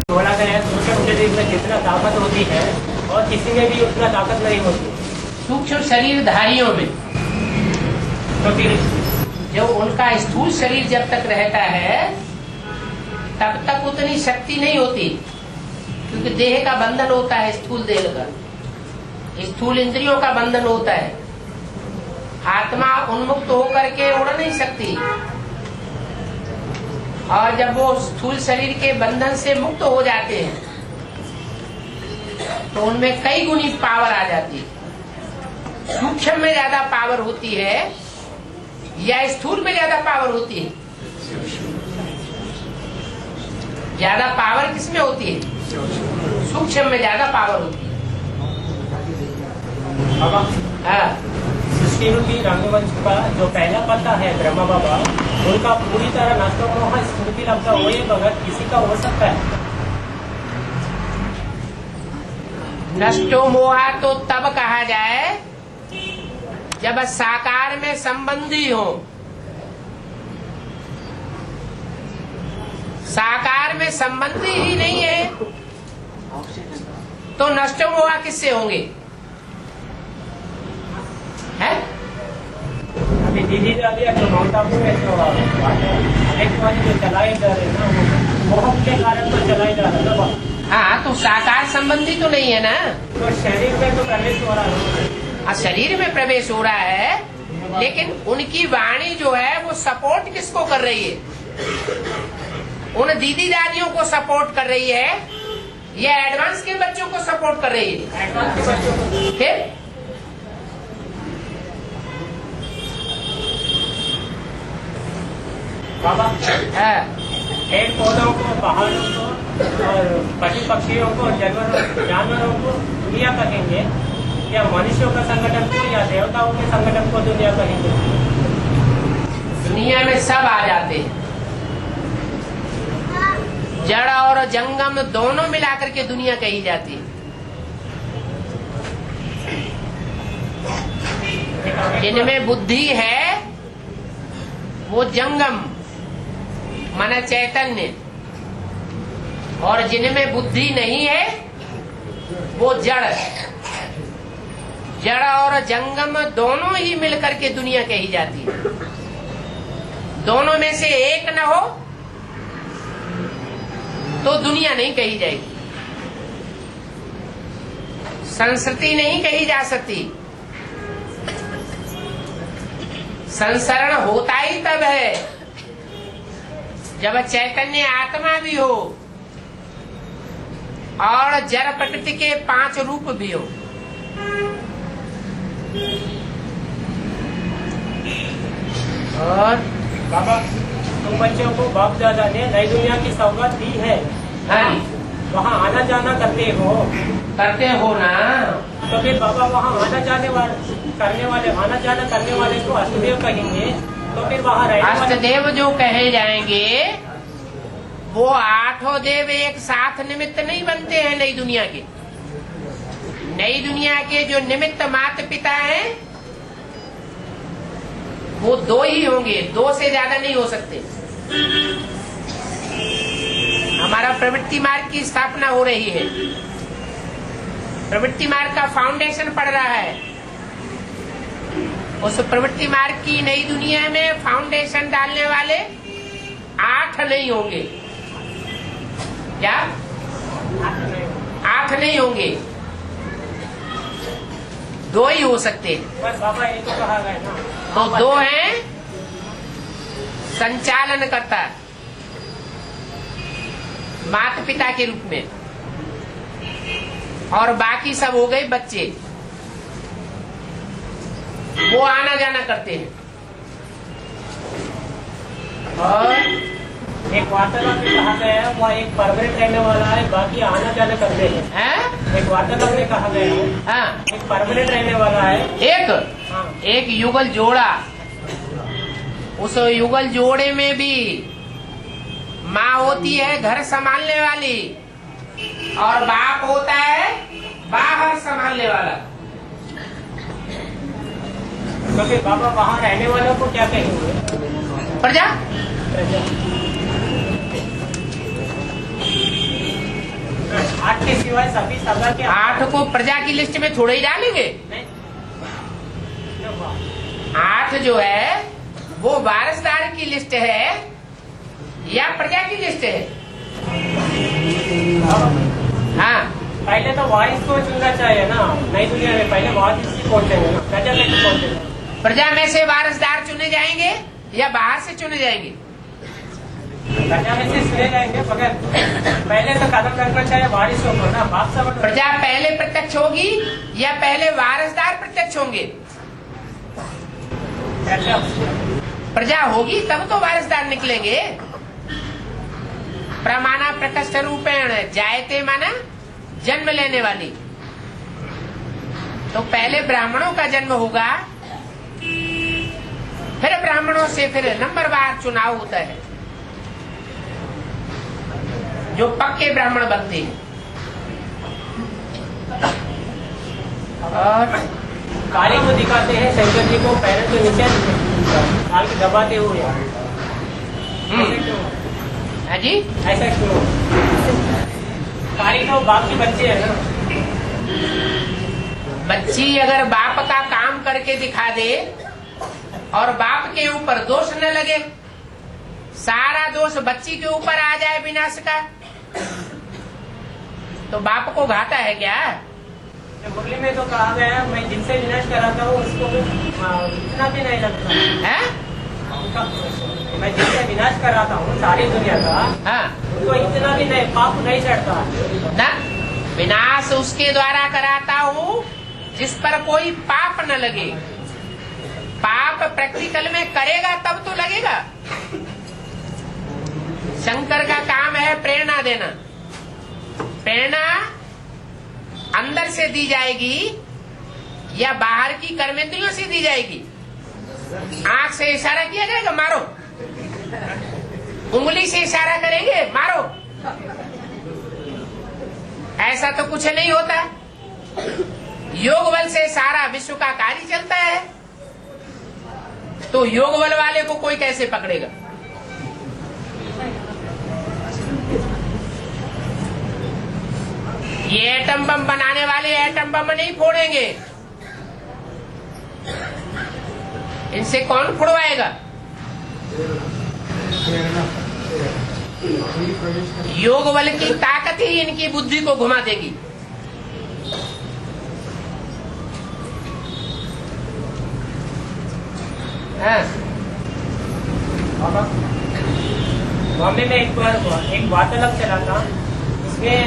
बोला गया है सूक्ष्म शरीर में जितना ताकत होती है और किसी में भी उतना ताकत नहीं होती। सूक्ष्म शरीरधारियों में तो फिर जो उनका स्थूल शरीर जब तक रहता है तब तक उतनी शक्ति नहीं होती, क्योंकि देह का बंधन होता है, स्थूल देह का, स्थूल इंद्रियों का बंधन होता है। आत्मा उन्मुक्त होकर के उड़ नहीं सकती, और जब वो स्थूल शरीर के बंधन से मुक्त हो जाते हैं तो उनमें कई गुनी पावर आ जाती है। सूक्ष्म में ज्यादा पावर होती है या स्थूल में ज्यादा पावर होती है? ज्यादा पावर किसमें होती है? सूक्ष्म में ज्यादा पावर होती है। सृष्टि रूपी रंगमंच का जो पहला पत्ता है ब्रह्मा बाबा, उनका पूरी तरह नष्ट मोह स्मृति लगता हो ये भगत किसी का हो सकता है? नष्टो मोहा तो तब कहा जाए जब साकार में संबंधी हो। साकार में संबंधी ही नहीं है तो नष्ट मोहा किससे होंगे? है? अभी दीदी जो माउंट आबू में जो चलाई जा रहे ना, वो मोह के कारण तो चलाई जा रहा है। हाँ, तो साकार संबंधी तो नहीं है ना। तो शरीर में तो प्रवेश हो रहा है। हाँ, शरीर में प्रवेश हो रहा है, लेकिन उनकी वाणी जो है वो सपोर्ट किसको कर रही है? उन दीदी दादियों को सपोर्ट कर रही है या एडवांस के बच्चों को सपोर्ट कर रही है? एडवांस के बच्चों को। फिर बाबा पेड़ पौधों को, पहाड़ों को और पशु पक्षियों को, जानवरों को दुनिया कहेंगे, या मनुष्यों का संगठन को या देवताओं के संगठन को दुनिया कहेंगे? दुनिया में सब आ जाते हैं, जड़ और जंगम दोनों मिलाकर के दुनिया कही जाती है। जिनमें बुद्धि है वो जंगम माना चैतन्य, और जिनमें बुद्धि नहीं है वो जड़। जड़ और जंगम दोनों ही मिलकर के दुनिया कही जाती है। दोनों में से एक न हो तो दुनिया नहीं कही जाएगी, संस्कृति नहीं कही जा सकती। संसरण होता ही तब है जब चैतन्य आत्मा भी हो और जड़ प्रकृति के 5 रूप भी हो। और बाबा तुम बच्चों को बाप दादा ने नई दुनिया की सौगात दी है, हाँ, वहाँ आना जाना करते हो ना। तो फिर बाबा वहाँ आना जाना करने वाले को अष्टदेव कहेंगे, तो फिर वहाँ अष्टदेव जो कहे जाएंगे वो 8 देव एक साथ निमित्त नहीं बनते हैं नई दुनिया के। नई दुनिया के जो निमित्त माता पिता हैं वो 2 ही होंगे, 2 से ज्यादा नहीं हो सकते। हमारा प्रवृत्ति मार्ग की स्थापना हो रही है, प्रवृत्ति मार्ग का फाउंडेशन पड़ रहा है। उस प्रवृत्ति मार्ग की नई दुनिया में फाउंडेशन डालने वाले 8 नहीं होंगे। क्या 8 नहीं होंगे, 2 ही हो सकते हैं। बस बाबा ये तो कहा गया ना, तो 2 हैं संचालन करता माता पिता के रूप में, और बाकी सब हो गए बच्चे, वो आना जाना करते हैं। और एक वार्तालाप में कहा गया है वह एक परमानेंट रहने वाला है, बाकी आना जाना करते हैं। एक वार्तालाप में कहा गया है हाँ, एक परमानेंट रहने वाला है। एक युगल जोड़ा, उस युगल जोड़े में भी माँ होती है घर संभालने वाली और बाप होता है बाहर संभालने वाला। तो फिर बाबा वहाँ रहने वालों को क्या कहेंगे? प्रजा। के सिवाय सभी सगा के 8 को प्रजा की लिस्ट में थोड़े ही डालेंगे। नहीं, 8 जो है वो वारसदार की लिस्ट है या प्रजा की लिस्ट है? हाँ, पहले तो वारिस को चुनना चाहिए ना, नई दुनिया में पहले वारिस ही पहुंचेंगे ना, प्रजा में तो पहुंचेगा। प्रजा में से वारसदार चुने जाएंगे या बाहर से चुने जाएंगे? प्रजा में से चुने जाएंगे, मगर पहले तो कदम रखना चाहिए वारिसों को ना, बाप सब। प्रजा पहले प्रत्यक्ष होगी या पहले वारसदार प्रत्यक्ष होंगे? प्रजा होगी तब तो वारसदार निकलेंगे। प्रमाणा प्रकष्ट रूपेण जायते माना जन्म लेने वाली। तो पहले ब्राह्मणों का जन्म होगा, फिर ब्राह्मणों से फिर नंबरवार चुनाव होता है, जो पक्के ब्राह्मण बनते हैं। और काली को दिखाते हैं शंकर जी को पैरों के नीचे डाल के दबाते हुए। हाँ जी, ऐसा क्यों? काली तो बाप की बच्ची है ना। बच्ची अगर बाप का काम करके दिखा दे और बाप के ऊपर दोष न लगे, सारा दोष बच्ची के ऊपर आ जाए विनाश का, तो बाप को घाटा है क्या? मुरली में तो कहा गया है, मैं जिनसे विनाश कराता हूँ उसको भी इतना भी नहीं लगता है? मैं जिनसे विनाश कराता हूँ सारी दुनिया का, हाँ, उनको इतना भी नहीं, पाप नहीं चढ़ता। न विनाश उसके द्वारा कराता हूँ जिस पर कोई पाप न लगे। पाप प्रैक्टिकल में करेगा तब तो लगेगा। शंकर का काम है प्रेरणा देना। प्रेरणा अंदर से दी जाएगी या बाहर की कर्मेंद्रियों से दी जाएगी? आंख से इशारा किया जाएगा मारो, उंगली से इशारा करेंगे मारो, ऐसा तो कुछ नहीं होता। योग बल से सारा विश्व का कार्य चलता है, तो योग बल वाले को कोई कैसे पकड़ेगा? ये एटम बम बनाने वाले एटम बम नहीं फोड़ेंगे, इनसे कौन फोड़वाएगा? योग बल की ताकत ही इनकी बुद्धि को घुमा देगी। हाँ। बॉम्बे में एक बार एक वार्तालाप चला था, उसमें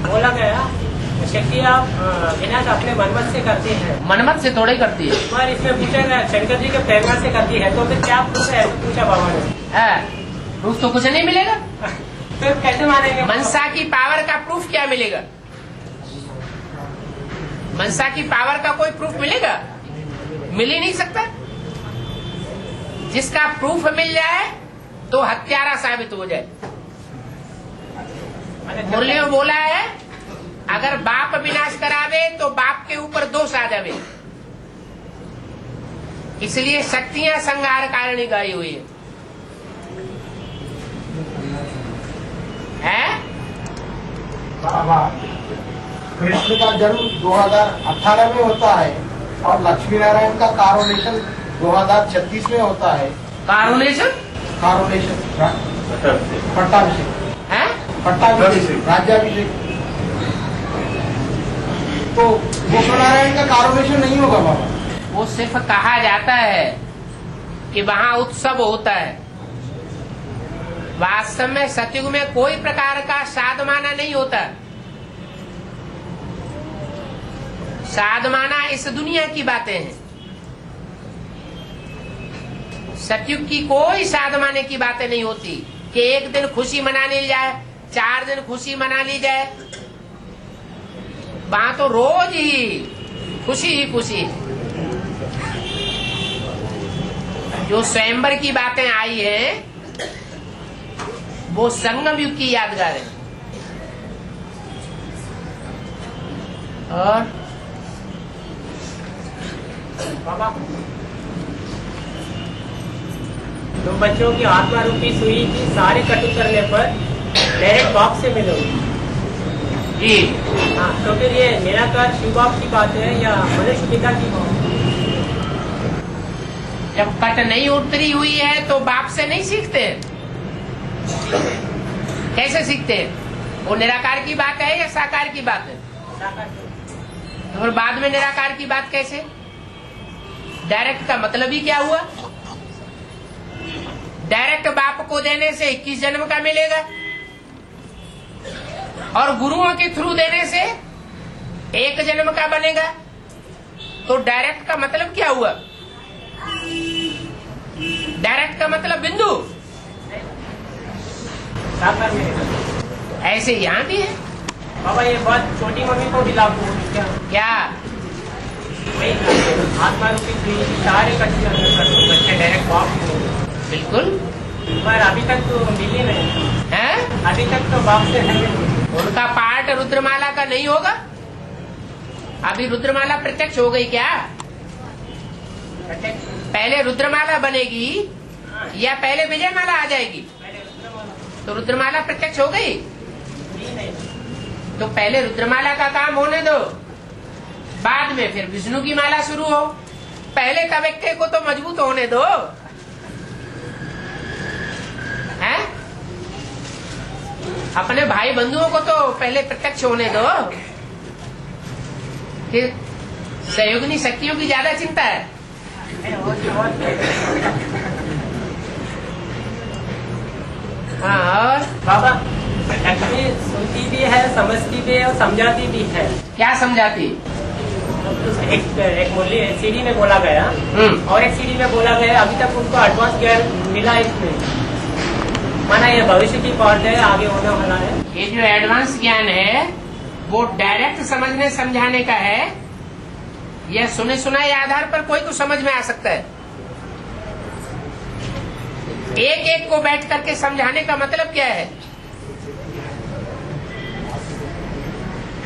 बोला गया शक्ति आप विनाश अपने मनमत से करती है। मनमत से थोड़ी करती है। पर इसमें पूछा गया शंकर जी के प्रेरणा से करती है, तो फिर क्या प्रूफ है? पूछा बाबा ने। प्रूफ तो कुछ नहीं मिलेगा। तो कैसे मानेंगे? मनसा की पावर का प्रूफ क्या मिलेगा? मनसा की पावर का कोई प्रूफ मिलेगा? मिल ही नहीं सकता। जिसका प्रूफ मिल जाए तो हत्यारा साबित हो जाए। मुरली में बोला है अगर बाप विनाश करावे तो बाप के ऊपर दोष आ जावे, इसलिए शक्तियां संहार कारिणी गाई हुई है। बाबा कृष्ण का जन्म 2018 में होता है और लक्ष्मी नारायण का कारोनेशन 2036 में होता है। कारोनेशन पट्टाभिषेक है, पट्टाभिषेक राज्याभिषेक। तो गोपनारायण का कारोनेशन नहीं होगा बाबा? वो सिर्फ कहा जाता है कि वहाँ उत्सव होता है। वास्तव में सतयुग में कोई प्रकार का साधमाना नहीं होता। साधमाना इस दुनिया की बातें हैं। सतयुग की कोई साधमाने की बातें नहीं होती कि एक दिन खुशी मना ली जाए, 4 दिन खुशी मना ली जाए। वहां तो रोज ही खुशी। जो स्वयंवर की बातें आई हैं वो संगम युग की यादगार है। और बाबा तो बच्चों की आत्मा रूपी सुई की सारे कट करने पर डायरेक्ट बाप से मिलोगे। जी। हाँ, तो फिर ये निराकार शिव बाप की बात है या मनुष्य पिता की बात? जब पट नहीं उतरी हुई है तो बाप से नहीं सीखते। कैसे सीखते हैं? वो निराकार की बात है या साकार की बात है? तो फिर बाद में निराकार की बात कैसे? डायरेक्ट का मतलब ही क्या हुआ? डायरेक्ट बाप को देने से 21 जन्म का मिलेगा और गुरुओं के थ्रू देने से 1 जन्म का बनेगा। तो डायरेक्ट का मतलब क्या हुआ? डायरेक्ट का मतलब बिंदु। साकार में ऐसे यहाँ भी है बाबा, ये बात छोटी मम्मी को भी लागू होगी क्या? क्या? वही आत्मा रूपी सारे बच्चे डायरेक्ट बाप को, बिल्कुल। पर अभी तक तो मिली नहीं है? अभी तक तो बाप से है। उनका पार्ट रुद्रमाला का नहीं होगा। अभी रुद्रमाला प्रत्यक्ष हो गई क्या? पहले रुद्रमाला बनेगी या पहले विजयमाला आ जाएगी? तो रुद्रमाला प्रत्यक्ष हो गई। तो पहले रुद्रमाला का काम होने दो, बाद में फिर विष्णु की माला शुरू हो। पहले तबक्के को तो मजबूत होने दो, हैं? अपने भाई बंधुओं को तो पहले प्रत्यक्ष होने दो। फिर सहयोगिनी शक्तियों की ज्यादा चिंता है। हाँ, और बाबा एक्चुअली सुनती भी है, समझती भी है और समझाती भी है। क्या समझाती? एक मुरली सीडी में बोला गया और एक सीडी में बोला गया अभी तक उनको एडवांस ज्ञान मिला इसमें, माना ये भविष्य की बात है, आगे होने वाला है। ये जो एडवांस ज्ञान है वो डायरेक्ट समझने समझाने का है या सुने सुनाए आधार पर कोई तो समझ में आ सकता है। एक एक को बैठ करके समझाने का मतलब क्या है?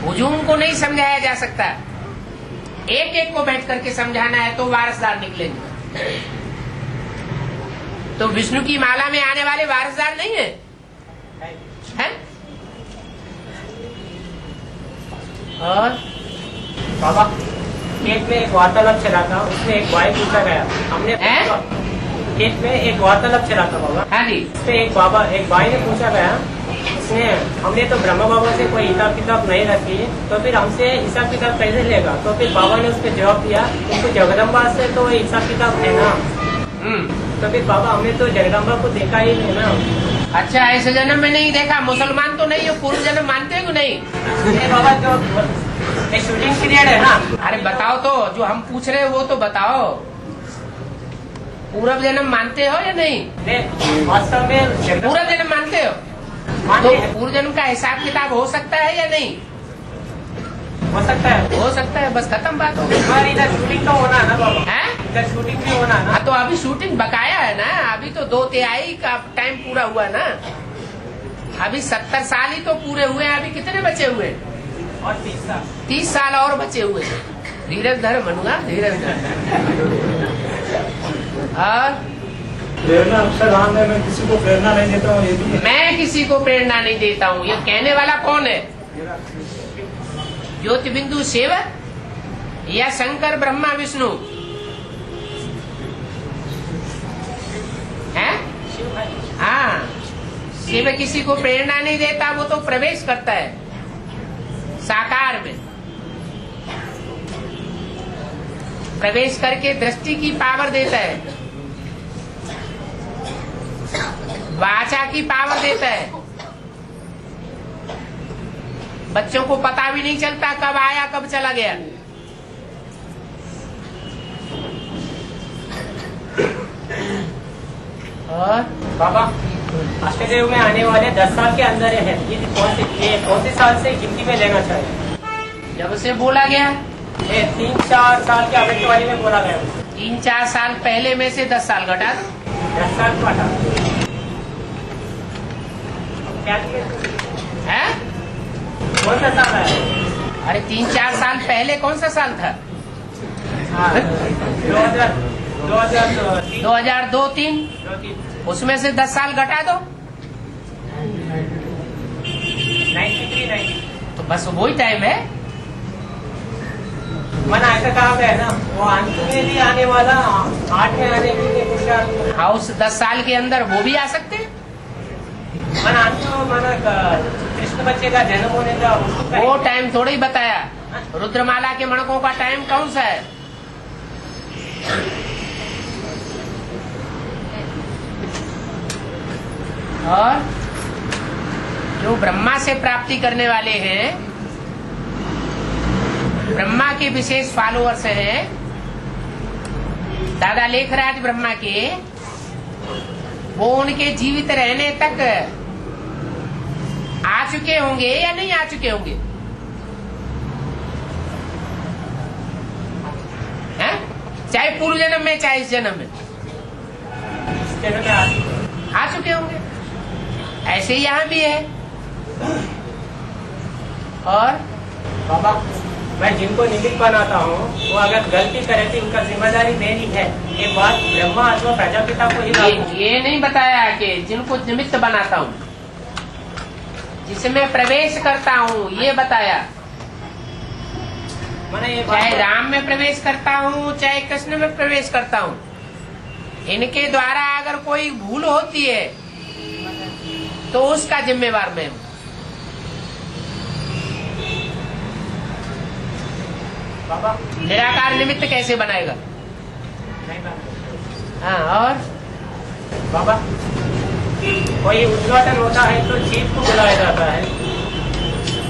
हुजूम को नहीं समझाया जा सकता। एक एक को बैठ करके समझाना है तो वारसदार निकलेंगे। तो विष्णु की माला में आने वाले वारसदार नहीं है, है? और बाबा खेत में एक वार्तालाप चला था, उसमें एक भाई पूछा गया, हमने खेत में एक वार्तालाप चला था बाबा। हाँ जी। उसमें एक भाई ने पूछा गया, उसने हमने तो ब्रह्मा बाबा से कोई हिसाब किताब नहीं रखी, तो फिर हमसे हिसाब किताब कैसे लेगा? तो फिर बाबा ने उसके जवाब दिया, उनको जगदम्बा से तो हिसाब किताब है ना। तो फिर बाबा हमने तो जगदम्बा को देखा ही नहीं ना। अच्छा, ऐसे जन्म में नहीं देखा? मुसलमान तो नहीं हो, पूर्व जन्म मानते हो नहीं? बाबा जो शूटिंग पीरियड है ना। अरे बताओ तो, जो हम पूछ रहे हो वो तो बताओ। पूर्व जन्म मानते हो या नहीं? वास्तव में पूरा जन्म मानते हो? तो पूर्व जन्म का हिसाब किताब हो सकता है या नहीं? हो सकता है, हो सकता है, बस खत्म बात हो। हमारी इधर शूटिंग तो होना है ना बाबा, है? इधर शूटिंग भी होना है ना। हाँ, तो अभी शूटिंग बकाया है ना, अभी तो 2 तिहाई का टाइम पूरा हुआ ना। अभी 70 साल ही तो पूरे हुए हैं, अभी कितने बचे हुए? और 30 साल। 30 साल और बचे हुए। धीरज धर मनुआ, धीरज धर। और प्रेरणा अक्षर राम है, मैं किसी को प्रेरणा नहीं देता हूँ, ये भी है। मैं किसी को प्रेरणा नहीं देता हूँ, ये कहने वाला कौन है? ज्योति बिंदु शिव या शंकर ब्रह्मा विष्णु है? हाँ, शिव किसी को प्रेरणा नहीं देता, वो तो प्रवेश करता है साकार में। प्रवेश करके दृष्टि की पावर देता है, वाचा की पावर देता है। बच्चों को पता भी नहीं चलता कब आया कब चला गया। और बाबा अष्टदेव में आने वाले 10 साल के अंदर है, ये कौन से साल से गिनती में लेना चाहिए? जब से बोला गया, ये 3-4 साल के आवेशवाणी में बोला गया। 3-4 साल पहले में से 10 साल घटा दो। 10 साल को हटा क्या है? कौन सा साल है? अरे 3-4 साल पहले कौन सा साल था? 2002-3, उसमें से 10 साल घटा दो। 93-90। तो बस वही टाइम है। मना ऐसा कहा गया है ना, वो अंत में भी आने वाला, 8 में आने के लिए पुरुषार्थ। हाँ, उस 10 साल के अंदर वो भी आ सकते हैं। मना अंत में मना कृष्ण बच्चे का जन्म होने का उसको वो टाइम थोड़ा ही बताया। रुद्रमाला के मणकों का टाइम कौन सा है? और जो ब्रह्मा से प्राप्ति करने वाले हैं, ब्रह्मा के विशेष फॉलोअर्स हैं, दादा लेखराज ब्रह्मा के, वो उनके जीवित रहने तक आ चुके होंगे या नहीं आ चुके होंगे? हैं? चाहे पूर्व जन्म में चाहे इस जन्म में आ चुके होंगे। ऐसे ही यहाँ भी है। और बाबा, मैं जिनको निमित्त बनाता हूँ वो अगर गलती करे तो उनका जिम्मेदारी मेरी है। ये बात ब्रह्मा अथवा प्रजापिता को ही ये नहीं बताया कि जिनको निमित्त बनाता हूँ, जिसमें प्रवेश करता हूँ, ये बताया। मैंने ये चाहे राम में प्रवेश करता हूँ चाहे कृष्ण में प्रवेश करता हूँ, इनके द्वारा अगर कोई भूल होती है तो उसका जिम्मेवार मैं हूँ। बाबा निराकार निमित्त कैसे बनाएगा? नहीं बाबा। हाँ, और बाबा कोई उद्घाटन होता है तो चीफ को बुलाया जाता है,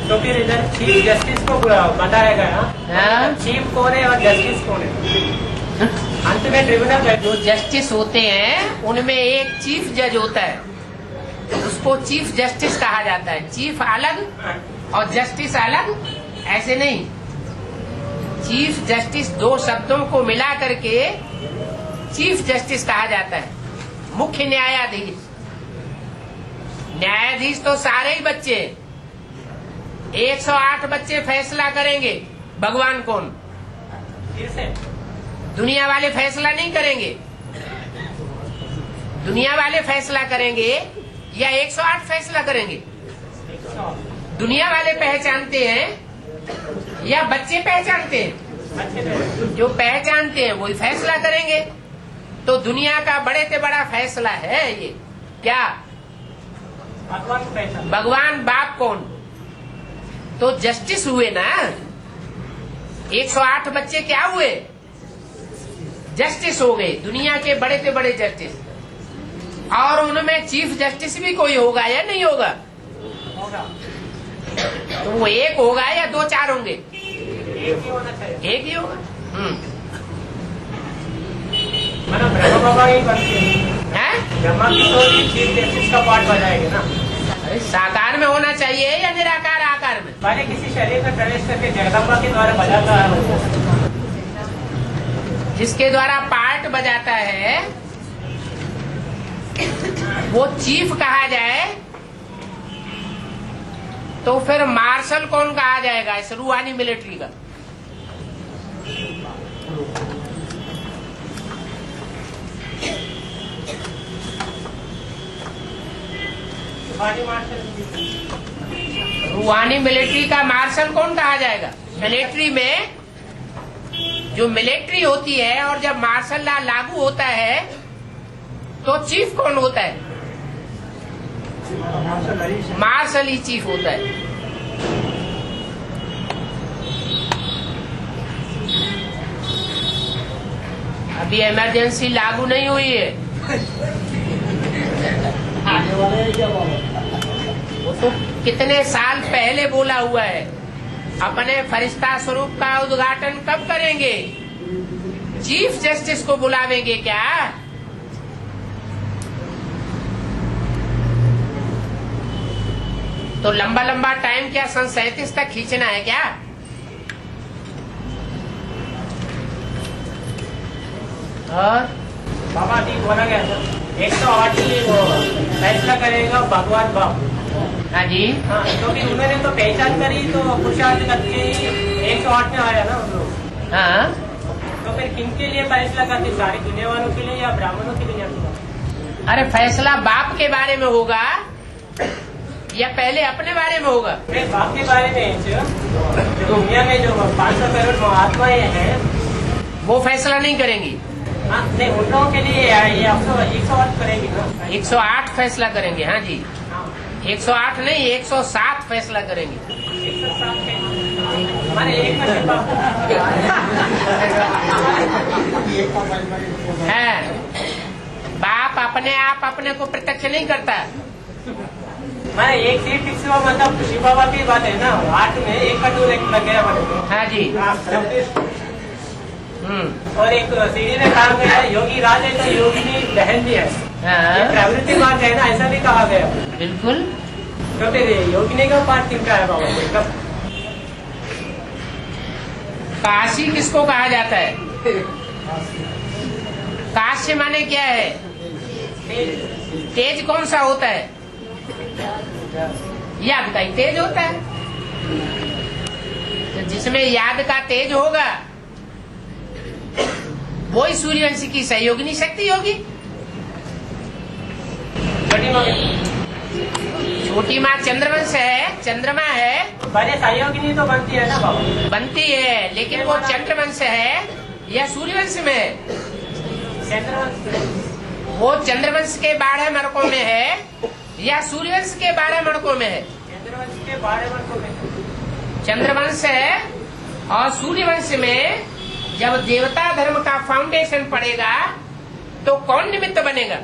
तो फिर इधर चीफ जस्टिस को बताया गया। हाँ? चीफ कौन है और जस्टिस कौन है? अंत में ट्रिब्यूनल जो जस्टिस होते हैं उनमें एक चीफ जज होता है, उसको चीफ जस्टिस कहा जाता है। चीफ अलग और जस्टिस अलग ऐसे नहीं। चीफ जस्टिस दो शब्दों को मिला करके चीफ जस्टिस कहा जाता है। मुख्य न्यायाधीश, न्यायाधीश तो सारे ही बच्चे, 108 बच्चे फैसला करेंगे। भगवान कौन? फिर से दुनिया वाले फैसला नहीं करेंगे। दुनिया वाले फैसला करेंगे या 108 फैसला करेंगे? दुनिया वाले पहचानते हैं या बच्चे पहचानते हैं? जो पहचानते हैं वही फैसला करेंगे। तो दुनिया का बड़े से बड़ा फैसला है ये क्या? भगवान को पहचान। भगवान बाप कौन? तो जस्टिस हुए ना। 108 बच्चे क्या हुए? जस्टिस हो गए, दुनिया के बड़े से बड़े जस्टिस। और उनमें चीफ जस्टिस भी कोई होगा या नहीं होगा? होगा। तो वो एक होगा या 2-4 होंगे? एक ही होना चाहिए। एक ही होगा। मतलब ब्रह्मा बाबा ही बनते हैं। ब्रह्मा की तो चीफ जस्टिस का पार्ट बजाएंगे ना। अरे साकार में होना चाहिए या निराकार आकार में? पहले किसी शरीर में प्रवेश करके जगदम्बा के द्वारा बजाता है। जिसके द्वारा पार्ट बजाता है वो चीफ कहा जाए, तो फिर मार्शल कौन कहा जाएगा इस रूहानी मिलिट्री का? रूहानी मिलिट्री का मार्शल कौन कहा जाएगा? मिलिट्री में जो मिलिट्री होती है और जब मार्शल लॉ लागू होता है तो चीफ कौन होता है? मार्शल ही चीफ होता है। अभी इमरजेंसी लागू नहीं हुई है, आने वाले हैं क्या बोलो? वो तो कितने साल पहले बोला हुआ है। अपने फरिश्ता स्वरूप का उद्घाटन कब करेंगे? चीफ जस्टिस को बुलावेंगे क्या? तो लंबा लंबा टाइम क्या सन 37 तक खींचना है क्या? और बाबा जी बोला गया था 108 ही वो फैसला करेगा भगवान बाप। हाँ जी, हाँ, तो फिर उन्होंने तो पहचान करी तो पुरुषार्थ करके 108 में आया ना उन लोग। हाँ, तो फिर किन के लिए फैसला करते? सारी दुनिया वालों के लिए या ब्राह्मणों के लिए? अरे फैसला बाप के बारे में होगा या पहले अपने बारे में होगा? नहीं, बाप के बारे में जो दुनिया में जो 500 करोड़ आत्माएं हैं वो फैसला नहीं करेंगी। हाँ, नहीं, उन लोगों के लिए ये 108 करेंगे ना। 108 फैसला करेंगे। हाँ जी, हाँ, 108 नहीं 107 फैसला करेंगे। 107 के हमारे एक में है बाप अपने आप अपने को प्रत्यक्ष नहीं करता। मैंने एक सीट फिक्स हुआ, मतलब शिव बाबा की बात है ना, 8 में एक का 2 लग गया मतलब। हाँ जी। और एक सीढ़ी में काम गया योगी राज है तो योगिनी बहन भी है। हाँ। ये प्रवृत्ति मार्ग है ना, ऐसा भी कहा गया। बिल्कुल। तो फिर योगिनी का पार्ट किनका है बाबा? कब काशी किसको कहा जाता है? काशी माने क्या है? तेज कौन सा होता है? याद का ही तेज होता है। तो जिसमें याद का तेज होगा वही सूर्यवंशी की सहयोगिनी शक्ति होगी। छोटी माँ चंद्रवंश है, चंद्रमा है। पहले सहयोगिनी तो बनती है ना बाबा? बनती है, लेकिन वो चंद्रवंश है या सूर्यवंश में है? वो चंद्रवंश के 12 मणकों में है या सूर्यवंश के 12 मणकों में है? चंद्रवंश के 12 मणकों में। चंद्रवंश है और सूर्यवंश में जब देवता धर्म का फाउंडेशन पड़ेगा तो कौन निमित्त बनेगा?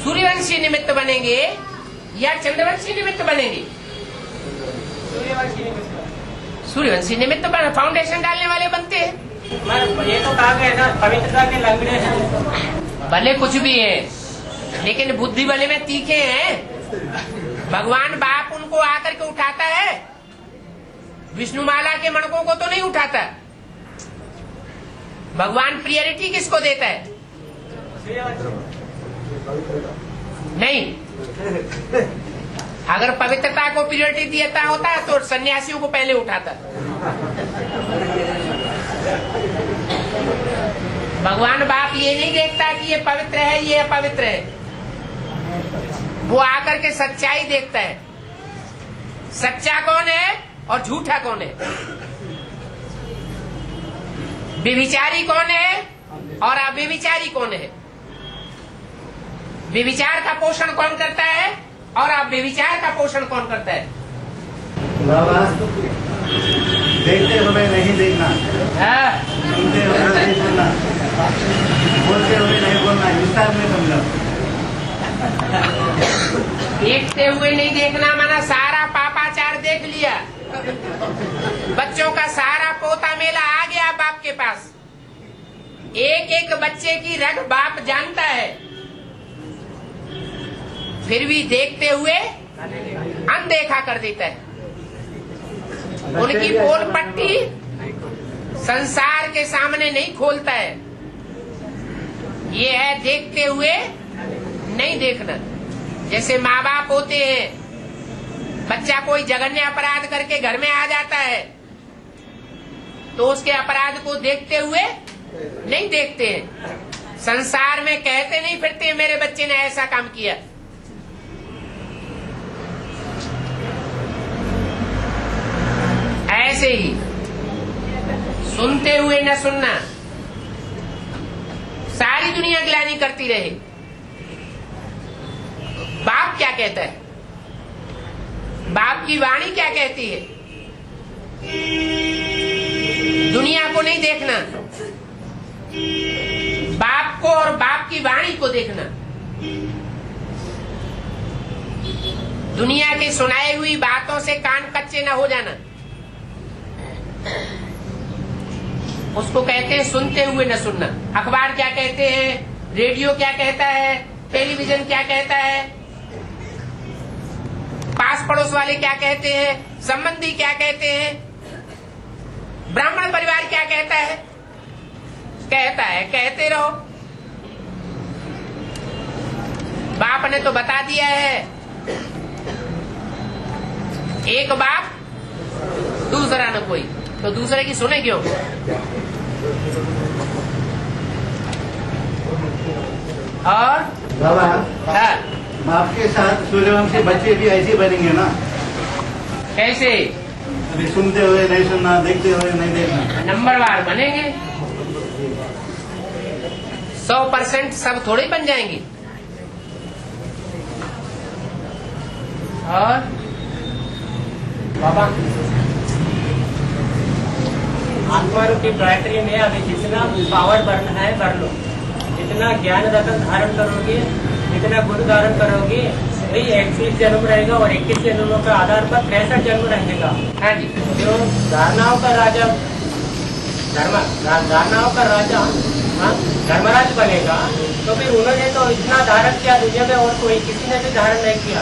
सूर्यवंशी निमित्त बनेंगे या चंद्रवंशी निमित्त बनेंगे? सूर्यवंशी निमित्त फाउंडेशन डालने वाले बनते हैं। ये तो कहा गया ना, पवित्रता के लंगड़े हैं। भले कुछ भी है, लेकिन बुद्धि भले में तीखे हैं। भगवान बाप उनको आकर के उठाता है, विष्णुमाला के मणकों को तो नहीं उठाता। भगवान प्रियरिटी किसको देता है? नहीं, अगर पवित्रता को प्रियरिटी देता होता तो सन्यासियों को पहले उठाता। भगवान बाप ये नहीं देखता कि ये पवित्र है ये अपवित्र है, वो आकर के सच्चाई देखता है। सच्चा कौन है और झूठा कौन है, व्यभिचारी कौन है और अव्यभिचारी कौन है, व्यभिचार का पोषण कौन करता है और अव्यभिचार का पोषण कौन करता है? बाबा, देखते हुए नहीं देखना, सुनते हुए नहीं सुनना, बोलते हुए नहीं बोलना, विस्तार में समझा। देखते हुए नहीं देखना माना सारा पापाचार देख लिया, बच्चों का सारा पोता मेला आ गया बाप के पास। एक एक बच्चे की रग बाप जानता है, फिर भी देखते हुए अनदेखा कर देता है। उनकी पोल पट्टी संसार के सामने नहीं खोलता है। ये है देखते हुए नहीं देखना। जैसे माँ बाप होते हैं, बच्चा कोई जघन्य अपराध करके घर में आ जाता है तो उसके अपराध को देखते हुए नहीं देखते हैं। संसार में कहते नहीं फिरते मेरे बच्चे ने ऐसा काम किया। ऐसे ही सुनते हुए न सुनना, सारी दुनिया ग्लानि करती रहे, बाप क्या कहता है, बाप की वाणी क्या कहती है, दुनिया को नहीं देखना, बाप को और बाप की वाणी को देखना। दुनिया की सुनाई हुई बातों से कान कच्चे न हो जाना, उसको कहते हैं सुनते हुए न सुनना। अखबार क्या कहते हैं, रेडियो क्या कहता है, टेलीविजन क्या कहता है, पास पड़ोस वाले क्या कहते हैं, संबंधी क्या कहते हैं, ब्राह्मण परिवार क्या कहता है, कहते रहो। बाप ने तो बता दिया है, एक बाप दूसरा न कोई, तो दूसरे की सुने क्यों? और बाबा, हाँ, बाप के साथ सूर्यवंशी बच्चे भी ऐसे बनेंगे ना। कैसे? अभी सुनते हुए नहीं सुनना, देखते हुए नहीं देखना, नंबरवार बनेंगे। 100% सब थोड़े बन जाएंगे। और बाबा आत्मारूपी गायत्री में अभी जितना पावर बढ़ना है बढ़ लो, जितना ज्ञान रतन धारण करोगे, जितना गुरु धारण करोगे, वही 21 जन्म रहेगा और 21 जन्मों के आधार पर 63 जन्म रहेगा। हाँ जी, जो धारणाओं का राजा धारणाओं का राजा धर्मराज बनेगा, तो फिर उन्होंने तो इतना धारण किया दुनिया में और कोई किसी ने भी धारण नहीं किया।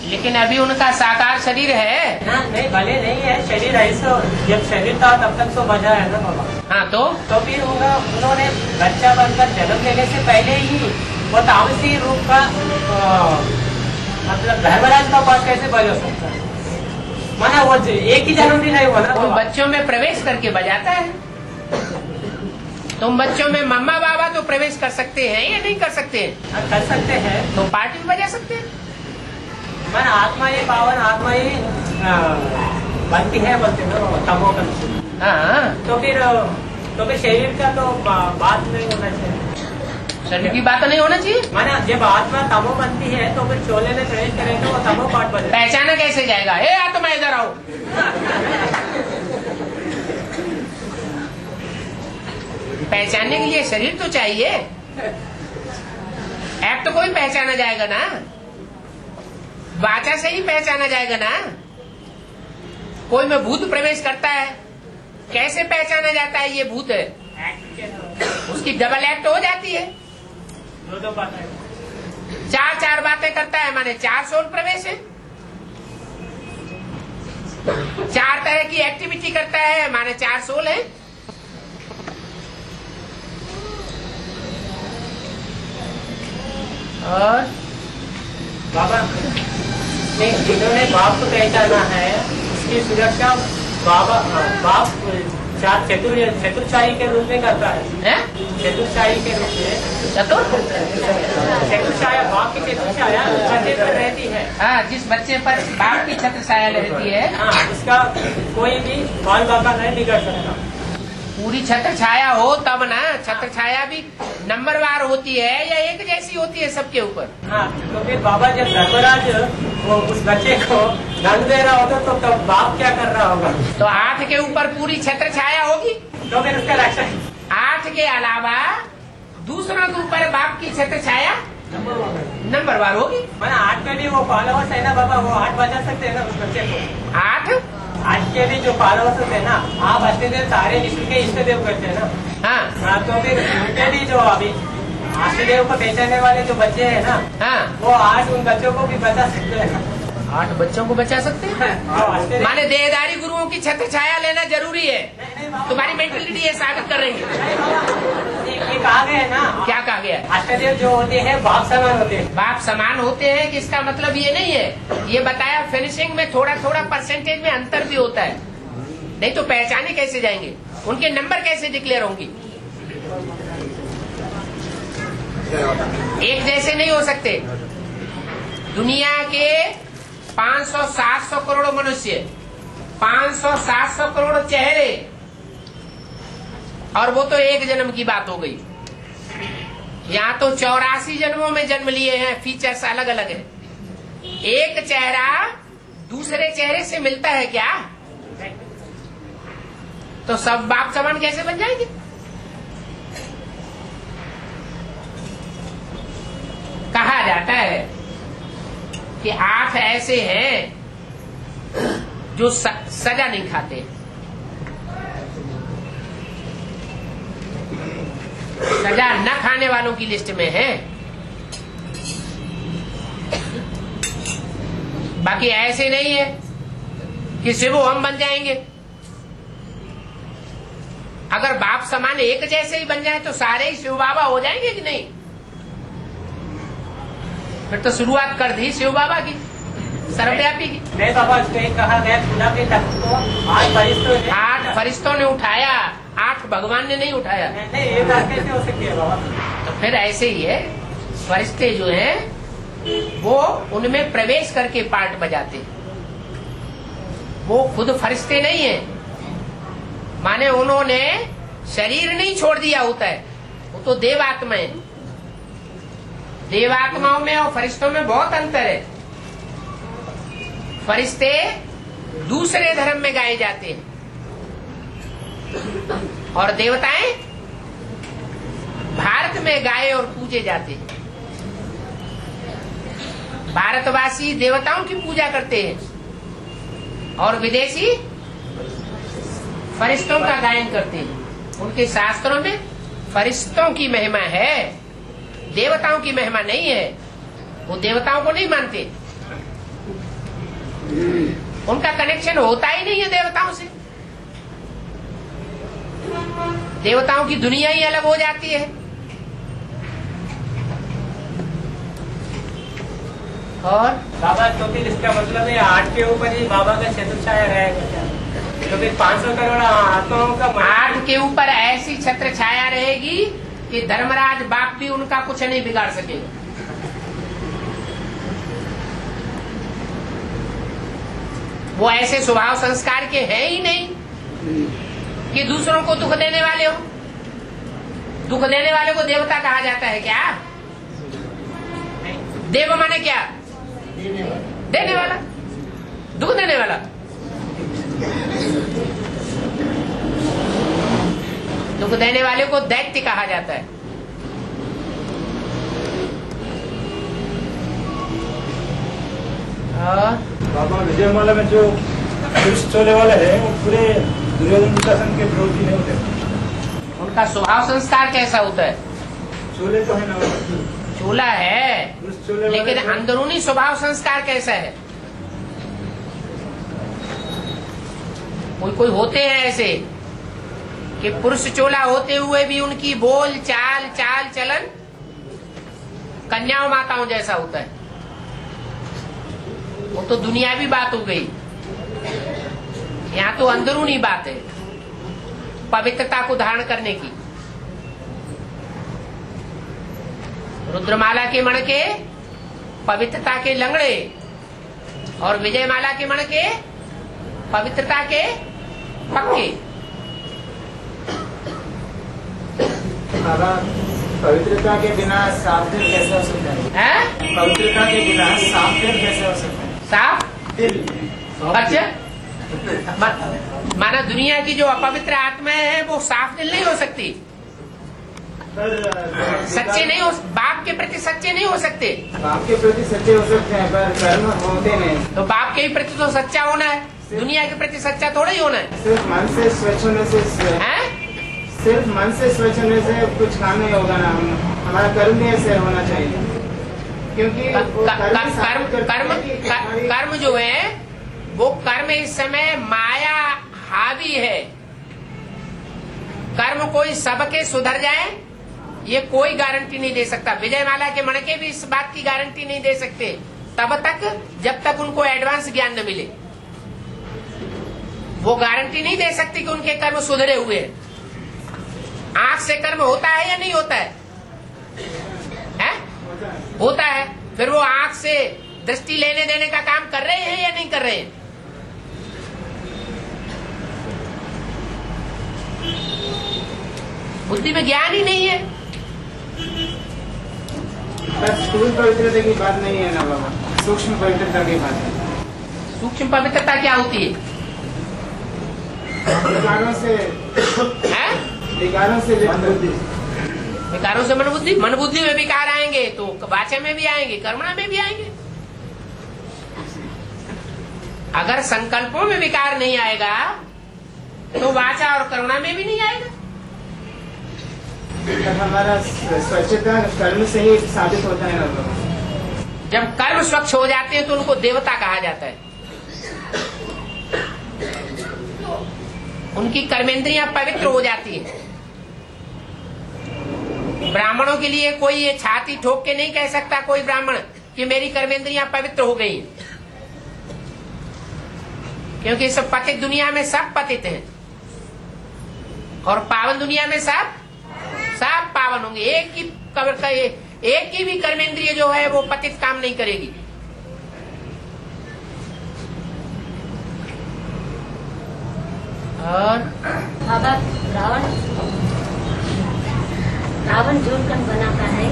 लेकिन अभी उनका साकार शरीर है ना, नहीं भले नहीं है शरीर, ऐसा जब शरीर था तब तक तो बजा है ना बाबा। हाँ तो फिर उन्होंने बच्चा बनकर जन्म लेने से पहले ही वो तामसी रूप का मतलब धर्मराज का पास कैसे बजा सकता है? माना वो एक ही जन्म भी नहीं हुआ ना। वो बच्चों में प्रवेश करके बजाता है। तुम बच्चों में मम्मा बाबा तो प्रवेश कर सकते हैं या नहीं कर सकते हैं? कर सकते हैं। तो पार्टी में बजा सकते हैं। माना आत्मा ही पावन, आत्मा ही बनती है बोलते ना तमोगुण। हाँ, तो फिर शरीर का तो बात नहीं होना चाहिए। शरीर की बात नहीं होना चाहिए। माना जब आत्मा तमो बनती है तो फिर चोले में प्रवेश करेगा वो तमो पाठ बनेगा। पहचाना कैसे जाएगा? हे आत्मा इधर आओ। पहचानने के लिए शरीर तो चाहिए। एक्ट कोई पहचाना जाएगा ना, वाचा से ही पहचाना जाएगा ना। कोई में भूत प्रवेश करता है, कैसे पहचाना जाता है ये भूत है? उसकी डबल एक्ट हो जाती है। दो बातें, चार बातें करता है, माने 4 सोल प्रवेश है। 4 तरह की एक्टिविटी करता है, माने 4 सोल है। और बाबा जिन्होंने बाप को पहचाना है उसकी सुरक्षा बाप चतुर्चाई के रूप में करता है। चतुर्चाई के रूप में चतुर्छाया बाप की चतुर्छाया बच्चे पर रहती है। हाँ, जिस बच्चे पर बाप की छत्र छाया रहती है, हाँ, उसका कोई भी बाल बाबा नहीं बिगड़ सकता। पूरी छत्र छाया हो तब ना। छत्र छाया भी नंबरवार होती है या एक जैसी होती है सबके ऊपर? हाँ, तो फिर बाबा जब धर्मराज वो उस बच्चे को दंड दे रहा होता तो तब बाप क्या कर रहा होगा? तो 8 के ऊपर पूरी छत्र छाया होगी, तो फिर उसका रक्षण 8 के अलावा दूसरों के ऊपर बाप की छत्र छाया नंबरवार होगी। मैंने 8 में भी वो फॉलोवर्स है ना बाबा, वो 8 बजा सकते हैं ना उस बच्चे को। 8 के भी जो फॉलोवर्स होते हैं ना, आप अष्टदेव सारे विष्णु के इष्ट देव करते हैं ना। हाँ, तो फिर उनके भी जो अभी अष्टदेव को पहचानने वाले जो बच्चे हैं ना, हाँ, वो 8 उन बच्चों को भी बचा सकते हैं। 8 बच्चों को बचा सकते हैं। माने देहदारी गुरुओं की छत्र छाया लेना जरूरी है। तुम्हारी मेंटलिटी ये साबित कर रही है। ये कहा गया है ना, क्या कहा गया? अष्टदेव जो होते हैं बाप समान होते हैं। बाप समान होते हैं कि इसका मतलब ये नहीं है। ये बताया फिनिशिंग में थोड़ा परसेंटेज में अंतर भी होता है, नहीं तो पहचाने कैसे जाएंगे? उनके नंबर कैसे डिक्लेयर होंगी? एक जैसे नहीं हो सकते। दुनिया के 500-700 करोड़ मनुष्य, 500-700 करोड़ चेहरे, और वो तो एक जन्म की बात हो गई। यहाँ तो 84 जन्मों में जन्म लिए हैं, फीचर्स अलग अलग है। एक चेहरा दूसरे चेहरे से मिलता है क्या? तो सब बाप समान कैसे बन जाएंगे? कहा जाता है कि 8 ऐसे हैं जो सजा नहीं खाते। सजा न खाने वालों की लिस्ट में है। बाकी ऐसे नहीं है कि शिव हम बन जाएंगे। अगर बाप समान एक जैसे ही बन जाए तो सारे ही शिव बाबा हो जाएंगे कि नहीं? फिर तो शुरुआत कर दी शिव बाबा की, सर्वव्यापी की। नहीं बाबा, कहा गया खुदा के तख्त को 8 फरिश्तों ने 8 फरिश्तों ने उठाया, 8 भगवान ने नहीं उठाया। नहीं, ये बात कैसे हो सकती है बाबा? तो फिर ऐसे ही है, फरिश्ते जो हैं वो उनमें प्रवेश करके पार्ट बजाते हैं। वो खुद फरिश्ते नहीं है, माने उन्होंने शरीर नहीं छोड़ दिया होता है, वो तो देवात्मा है। देवात्माओं में और फरिश्तों में बहुत अंतर है। फरिश्ते दूसरे धर्म में गाए जाते हैं और देवताएं भारत में गाए और पूजे जाते हैं। भारतवासी देवताओं की पूजा करते हैं और विदेशी फरिश्तों का गायन करते हैं। उनके शास्त्रों में फरिश्तों की महिमा है, देवताओं की महिमा नहीं है। वो देवताओं को नहीं मानते, उनका कनेक्शन होता ही नहीं है देवताओं से। देवताओं की दुनिया ही अलग हो जाती है। और बाबा तो फिर इसका मतलब है 8 के ऊपर ही बाबा का छत्र छाया रहेगा क्या? तो फिर 500 करोड़ आत्माओं का 8 के ऊपर ऐसी छत्र छाया रहेगी कि धर्मराज बाप भी उनका कुछ नहीं बिगाड़ सकेगा। वो ऐसे स्वभाव संस्कार के हैं ही नहीं कि दूसरों को दुख देने वाले हो। दुख देने वाले को देवता कहा जाता है क्या? देव माने क्या? देने वाला, दुख देने वाला। दुख देने वाले को दैत्य कहा जाता है। बाबा विजयमाला में जो पुरुष चोले वाले हैं वो पूरे दुर्योधन दुशासन के विरोधी नहीं होते। उनका स्वभाव संस्कार कैसा होता है? चोले तो है ना, चोला है, पुरुष चोले वाले लेकिन अंदरूनी स्वभाव संस्कार कैसा है? कोई कोई होते हैं ऐसे कि पुरुष चोला होते हुए भी उनकी बोल चाल चाल चलन कन्याओं माताओं जैसा होता है। वो तो दुनियावी बात हो गई, यहाँ तो अंदरूनी बात है, पवित्रता को धारण करने की। रुद्रमाला के मणके पवित्रता के लंगड़े और विजयमाला के मणके पवित्रता के पक्के। बाबा पवित्रता के बिना साफ दिल कैसे हो सकता है? पवित्रता के बिना साफ दिल कैसे हो सकता है? साफ दिल। अच्छा, माना दुनिया की जो अपवित्र आत्माएं हैं वो साफ दिल नहीं हो सकती, सच्चे नहीं हो, बाप के प्रति सच्चे नहीं हो सकते। बाप के प्रति सच्चे हो सकते हैं पर कर्म होते नहीं। तो बाप के प्रति तो सच्चा होना है, दुनिया के प्रति सच्चा थोड़ा ही होना है। सिर्फ मन से स्वच्छ होने से सिर्फ मन से स्वच्छ होने से कुछ काम नहीं होगा ना। हमारा कर्म भी ऐसे होना चाहिए, क्योंकि कर्म जो है वो कर्म इस समय माया हावी है। कर्म कोई सबके सुधर जाए ये कोई गारंटी नहीं दे सकता। विजयमाला के मणके भी इस बात की गारंटी नहीं दे सकते तब तक जब तक उनको एडवांस ज्ञान न मिले। वो गारंटी नहीं दे सकती कि उनके कर्म सुधरे हुए हैं। आंख से कर्म होता है या नहीं होता है? होता है। फिर वो आंख से दृष्टि लेने देने का काम कर रहे हैं या नहीं कर रहे हैं? बुद्धि में ज्ञान ही नहीं है। बस स्थूल पवित्रता की बात नहीं है ना बाबा, सूक्ष्म पवित्रता की बात है। सूक्ष्म पवित्रता क्या होती है? विकारों से विकारों से मन बुद्धि, मन बुद्धि में विकार आएंगे तो वाचा में भी आएंगे, कर्मणा में भी आएंगे। अगर संकल्पों में विकार नहीं आएगा तो वाचा और कर्मणा में भी नहीं आएगा। हमारा स्वच्छता कर्म से ही साबित होता है ना। जब कर्म स्वच्छ हो जाते हैं तो उनको देवता कहा जाता है। उनकी कर्मेंद्रियां पवित्र हो जाती हैं। ब्राह्मणों के लिए कोई ये छाती ठोक के नहीं कह सकता कोई ब्राह्मण कि मेरी कर्मेंद्रियां पवित्र हो गई, क्योंकि सब पतित दुनिया में सब पतित हैं और पावन दुनिया में सब पावन होंगे। एक ही एक की भी कर्मेंद्रिय जो है वो पतित काम नहीं करेगी। और बाबा रावण झूठखंड बनाता है।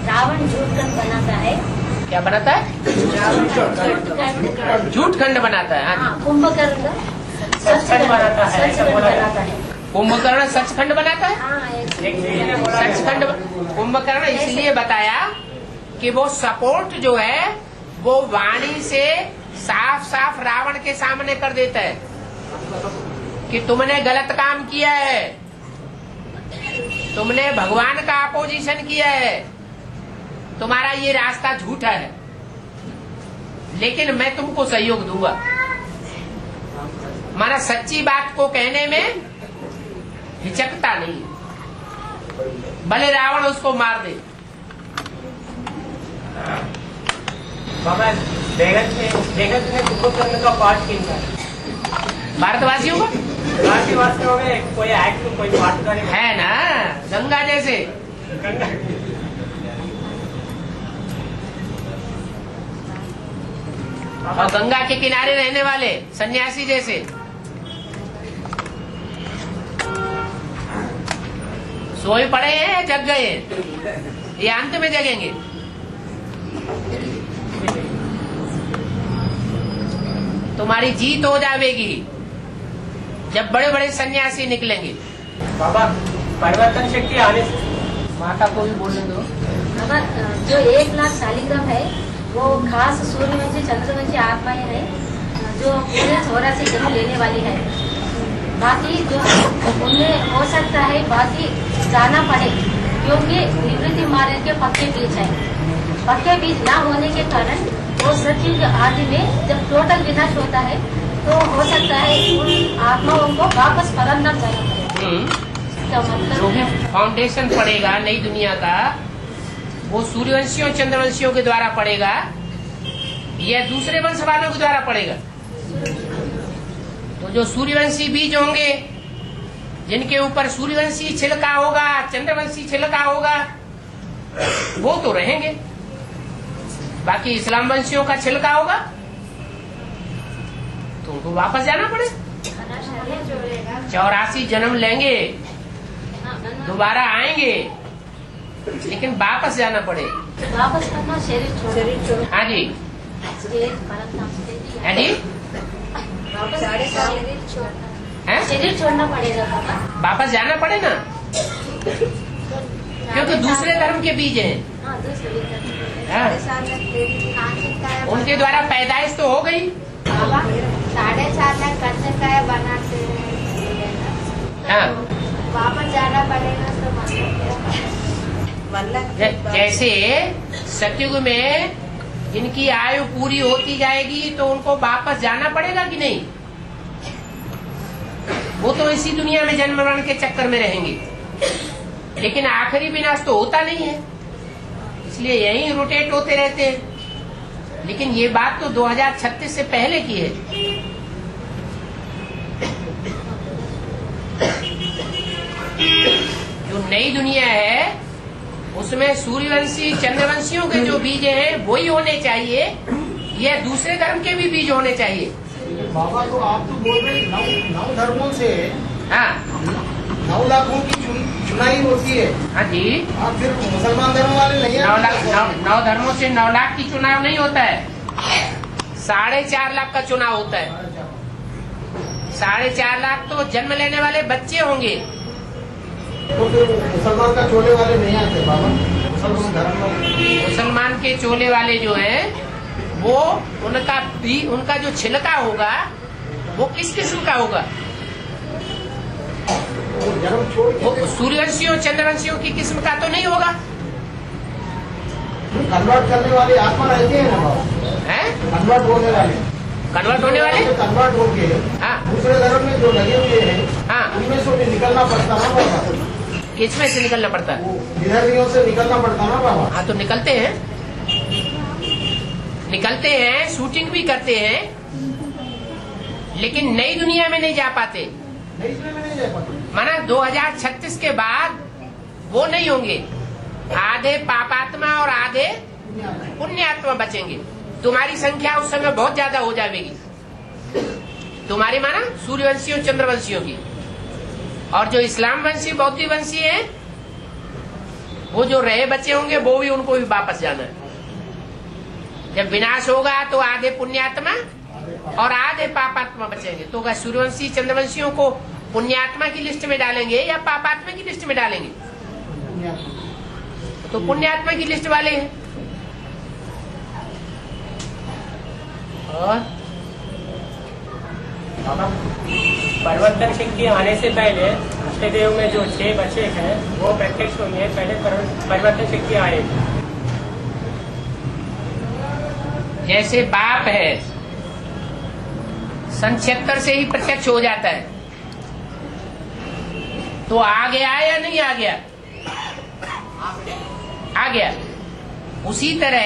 रावण झूठखंड बनाता है। क्या बनाता है? झूठखंड बनाता है। हाँ, कुंभकर्ण सचखंड बनाता है, ऐसा बोला बनाता है। कुंभकर्ण सचखंड बनाता है। सचखंड कुंभकर्ण इसलिए बताया कि वो सपोर्ट जो है वो वाणी से साफ साफ रावण के सामने कर देता है कि तुमने गलत काम किया है, तुमने भगवान का अपोजिशन किया है, तुम्हारा ये रास्ता झूठा है, लेकिन मैं तुमको सहयोग दूंगा। माना सच्ची बात को कहने में हिचकता नहीं, भले रावण उसको मार दे। बाबा जगत में कुंभकर्ण का पाठ किनका है? भारतवासियों को, भारतवासियों में कोई एक्ट कोई पाठ करे है ना, गंगा जैसे। और गंगा के किनारे रहने वाले सन्यासी जैसे। सोए पड़े हैं, जग गए हैं, ये अंत में जगेंगे। तुम्हारी जीत हो जाएगी जब बड़े बड़े सन्यासी निकलेंगे। बाबा परिवर्तन शक्ति आने से माता को भी बोलने दो। बाबा जो 1 लाख शालिग्राम है वो खास सूर्यवंशी चंद्रवंशी आत्माएं हैं जो पूरे 84 जन्म लेने वाली है। बाकी जो उनमें हो सकता है बाकी जाना पड़े क्योंकि निवृत्ति मार्ग के पक्के बीज है। पक्के बीज ना होने के कारण वो सचिव आदि में जब टोटल विनाश होता है तो हो सकता है उन आत्माओं को वापस परम जाना पड़े। इसका जो भी मतलब फाउंडेशन पड़ेगा नई दुनिया का वो सूर्यवंशियों चंद्रवंशियों के द्वारा पड़ेगा या दूसरे वंश वालों के द्वारा पड़ेगा। तो जो सूर्यवंशी बीज होंगे जिनके ऊपर सूर्यवंशी छिलका होगा, चंद्रवंशी छिलका होगा, वो तो रहेंगे। बाकी इस्लाम वंशियों का छिलका होगा तो उनको वापस जाना पड़े। 84 जन्म लेंगे, दोबारा आएंगे, लेकिन वापस जाना पड़े। वापस करना शरीर छोड़। हाँ जी, हाँ जी, हैं? शरीर छोड़ना पड़ेगा बाबा। वापस जाना पड़े ना, क्योंकि दूसरे धर्म के बीज हैं। हाँ, दूसरे धर्म। हाँ। उनके द्वारा पैदाइश तो हो गई। 4.5 लाख खर्च का है बनाते हाँ। वापस जाना पड़ेगा तो जैसे सतयुग में जिनकी आयु पूरी होती जाएगी तो उनको वापस जाना पड़ेगा कि नहीं? वो तो इसी दुनिया में जन्म मरण के चक्कर में रहेंगे, लेकिन आखिरी विनाश तो होता नहीं है, इसलिए यहीं रोटेट होते रहते हैं। लेकिन ये बात तो 2036 से पहले की है। जो नई दुनिया है उसमें सूर्यवंशी चंद्रवंशियों के जो बीज हैं वही होने चाहिए, या दूसरे धर्म के भी बीज होने चाहिए। बाबा तो आप तो बोल रहे 9 धर्मों से हाँ 9 लाखों की चुनाई होती है। हाँ जी, आप फिर मुसलमान धर्म वाले नहीं 9 धर्मों से 9 लाख की चुनाव नहीं होता है, 4.5 लाख का चुनाव होता है। 4.5 लाख तो जन्म लेने वाले बच्चे होंगे। तो फिर मुसलमान का चोले वाले नहीं आते बाबा, मुसलमान धर्म वाले। मुसलमान के चोले वाले जो हैं वो उनका जो छिलका होगा वो किस किस्म का होगा? जन्म छोड़ वो सूर्यवंशियों चंद्रवंशियों की किस्म का तो नहीं होगा। कन्वर्ट करने वाले आत्मा रहते हैं ना बाबा, हैं? कन्वर्ट होने वाले, कन्वर्ट होने वाले कन्वर्ट होके हाँ दूसरे धर्म में जो लगे हुए हैं हाँ, उनमें से भी निकलना पड़ता ना बाबा, किसमें से निकलना पड़ता है? वो विधर्मियों से निकलना पड़ता ना बाबा। हाँ, तो निकलते हैं, शूटिंग भी करते हैं, लेकिन नई दुनिया में नहीं जा पाते। नहीं, इसमें नहीं जा पाते। माना 2036 के बाद वो नहीं होंगे, आधे पापात्मा और आधे पुण्यात्मा बचेंगे। तुम्हारी संख्या उस समय बहुत ज्यादा हो जाएगी, तुम्हारी माना सूर्यवंशियों चंद्रवंशियों की। और जो इस्लाम वंशी बौद्ध वंशी है, वो जो रहे बचे होंगे वो भी, उनको भी वापस जाना है। जब विनाश होगा तो आधे पुण्यात्मा और आधे पापात्मा बचेंगे। तो क्या सूर्यवंशी चंद्रवंशियों को पुण्यात्मा की लिस्ट में डालेंगे या पापात्मा की लिस्ट में डालेंगे? तो पुण्यात्मा की लिस्ट वाले हैं। और परिवर्तन शक्ति आने से पहले अष्टदेव में जो 6 बच्चे हैं वो प्रत्यक्ष होंगे, पहले परिवर्तन शक्ति आएगी। जैसे बाप है, सन 76 से ही प्रत्यक्ष हो जाता है, तो आ गया या नहीं आ गया? आ गया। उसी तरह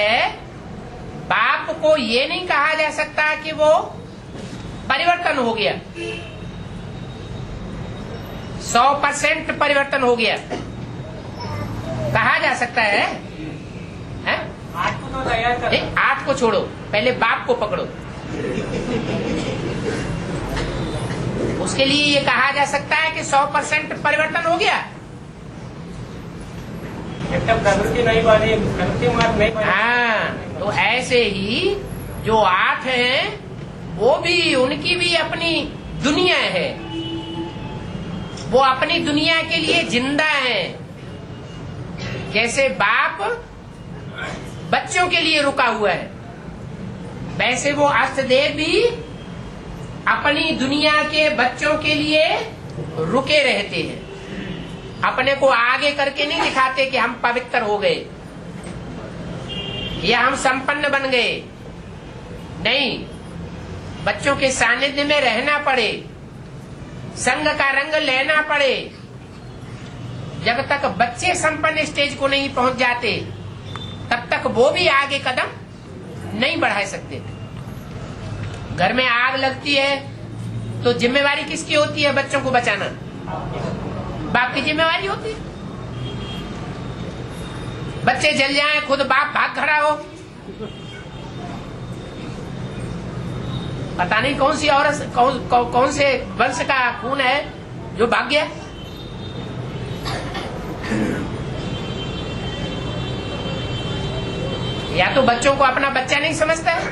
बाप को ये नहीं कहा जा सकता कि वो परिवर्तन हो गया, 100% परिवर्तन हो गया। कहा जा सकता है? 8 को तो तैयार कर, 8 को छोड़ो, पहले बाप को पकड़ो। उसके लिए ये कहा जा सकता है कि 100% परिवर्तन हो गया। जब तक प्रवृत्ति नहीं बने, प्रवृत्ति मार्ग नहीं बने। हाँ, तो ऐसे ही जो 8 हैं वो भी, उनकी भी अपनी दुनिया है, वो अपनी दुनिया के लिए जिंदा है। जैसे बाप बच्चों के लिए रुका हुआ है, वैसे वो अष्टदेव भी अपनी दुनिया के बच्चों के लिए रुके रहते हैं। अपने को आगे करके नहीं दिखाते कि हम पवित्र हो गए या हम संपन्न बन गए। नहीं, बच्चों के सानिध्य में रहना पड़े, संग का रंग लेना पड़े। जब तक बच्चे संपन्न स्टेज को नहीं पहुंच जाते, तब तक वो भी आगे कदम नहीं बढ़ा सकते। घर में आग लगती है तो जिम्मेवारी किसकी होती है? बच्चों को बचाना बाप की जिम्मेवारी होती है। बच्चे जल जाएं, खुद बाप भाग खड़ा हो, पता नहीं कौन सी औरत, कौन से वंश का खून है जो भाग गया। या तो बच्चों को अपना बच्चा नहीं समझता है,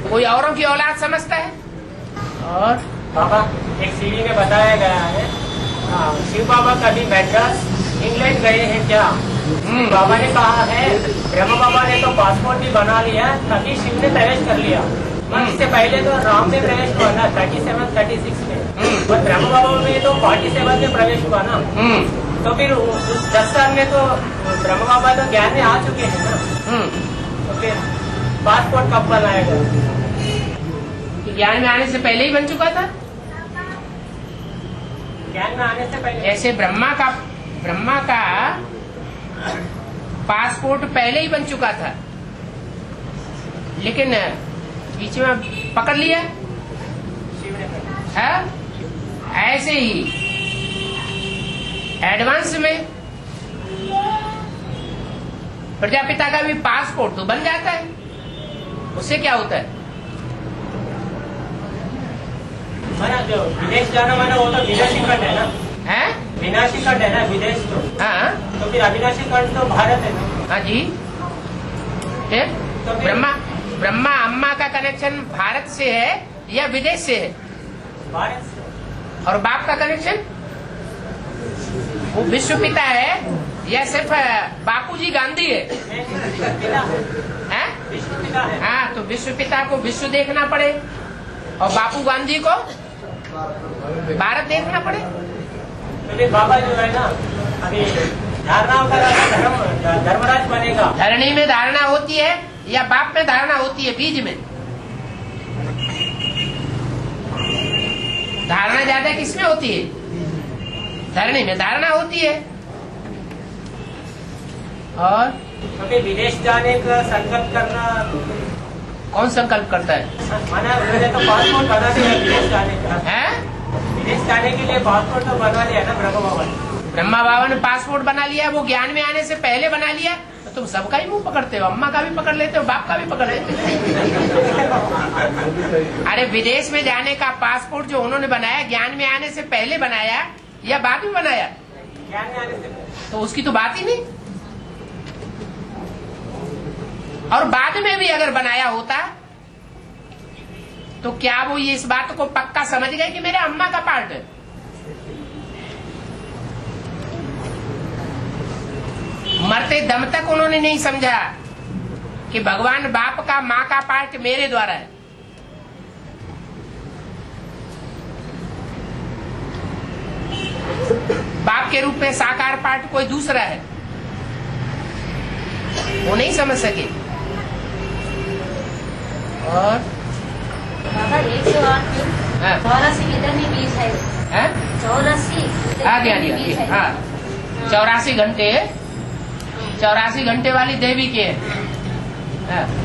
कोई औरों की औलाद समझता है। और बाबा एक सीढ़ी में बताया गया है, शिव बाबा कभी मैड्रास इंग्लैंड गए हैं क्या? बाबा ने कहा है ब्रह्म बाबा ने तो पासपोर्ट भी बना लिया, तभी शिव ने प्रवेश कर लिया। इससे पहले तो राम में प्रवेश हुआ ना 37, 36 में, और ब्रह्म बाबा में तो 47 में प्रवेश हुआ ना। तो फिर 10 साल में तो ब्रह्म बाबा तो ज्ञान में आ चुके हैं ना। तो फिर पासपोर्ट कब बनाएगा? ज्ञान में आने से पहले ही बन चुका था। ज्ञान में आने से पहले, जैसे ब्रह्मा का पासपोर्ट पहले ही बन चुका था, लेकिन बीच में पकड़ लिया है। ऐसे ही एडवांस में प्रजापिता का भी पासपोर्ट तो बन जाता है। उससे क्या होता है? माना जो विदेश जाना माना वो तो विनाशी खंड है ना, है विनाशी खंड है ना विदेश तो। हाँ, तो फिर अविनाशी खंड तो भारत है ना। हाँ जी। फिर तो फिर ब्रह्मा अम्मा का कनेक्शन भारत से है या विदेश से है? भारत से। और बाप का कनेक्शन वो विश्व पिता है या सिर्फ बापूजी गांधी है? विश्व पिता है। हाँ, तो विश्व पिता को विश्व देखना पड़े और बापू गांधी को भारत देखना पड़े। तो फिर बाबा जो है ना, अभी धारणाओं का धर्मराज बनेगा। धरणी में धारणा होती है या बाप में धारणा होती है? बीज में धारणा ज्यादा किसमें होती है? धरणी में धारणा होती है। और तो फिर विदेश जाने का संकल्प करना, कौन संकल्प करता है? माना उन्होंने तो पासपोर्ट बना दिया विदेश जाने का। है? विदेश जाने के लिए पासपोर्ट तो बनवा दिया ना ब्रह्म बाबा ने। ब्रह्मा बाबा ने पासपोर्ट बना लिया, वो ज्ञान में आने से पहले बना लिया, तो तुम सबका ही मुंह पकड़ते हो, अम्मा का भी पकड़ लेते हो, बाप का भी पकड़ लेते हो। अरे विदेश में जाने का पासपोर्ट जो उन्होंने बनाया, ज्ञान में आने से पहले बनाया या बाद में बनाया? ज्ञान में आने से, तो उसकी तो बात ही नहीं। और बाद में भी अगर बनाया होता तो क्या वो ये इस बात को पक्का समझ गए कि मेरे अम्मा का पार्ट है? मरते दम तक उन्होंने नहीं समझा कि भगवान बाप का, माँ का पार्ट मेरे द्वारा है। बाप के रूप में साकार पार्ट कोई दूसरा है, वो नहीं समझ सके। और बाबा 108 में 84 इधर में बीज है, 84 आगे हाँ 84 घंटे 84 घंटे वाली देवी के हैं।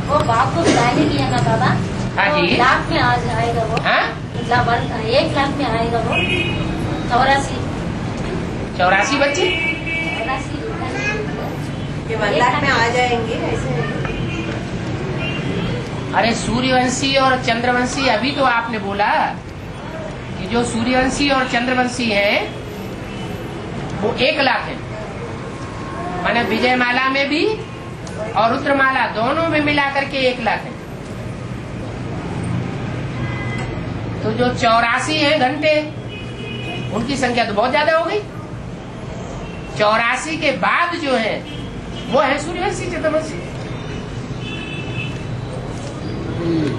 वो बाप को बुलाने की है ना बाबा। हाँ जी। 1 लाख में आज आएगा वो। 1 लाख में आएगा वो 84 बच्चे 1 लाख में आ जाएंगे ऐसे। अरे सूर्यवंशी और चंद्रवंशी, अभी तो आपने बोला कि जो सूर्यवंशी और चंद्रवंशी है वो 1 लाख है। माने विजयमाला में भी और रुद्रमाला दोनों में मिला करके 1 लाख है। तो जो 84 है घंटे, उनकी संख्या तो बहुत ज्यादा हो गई। 84 के बाद जो है वो है सूर्यवंशी चंद्रवंशी।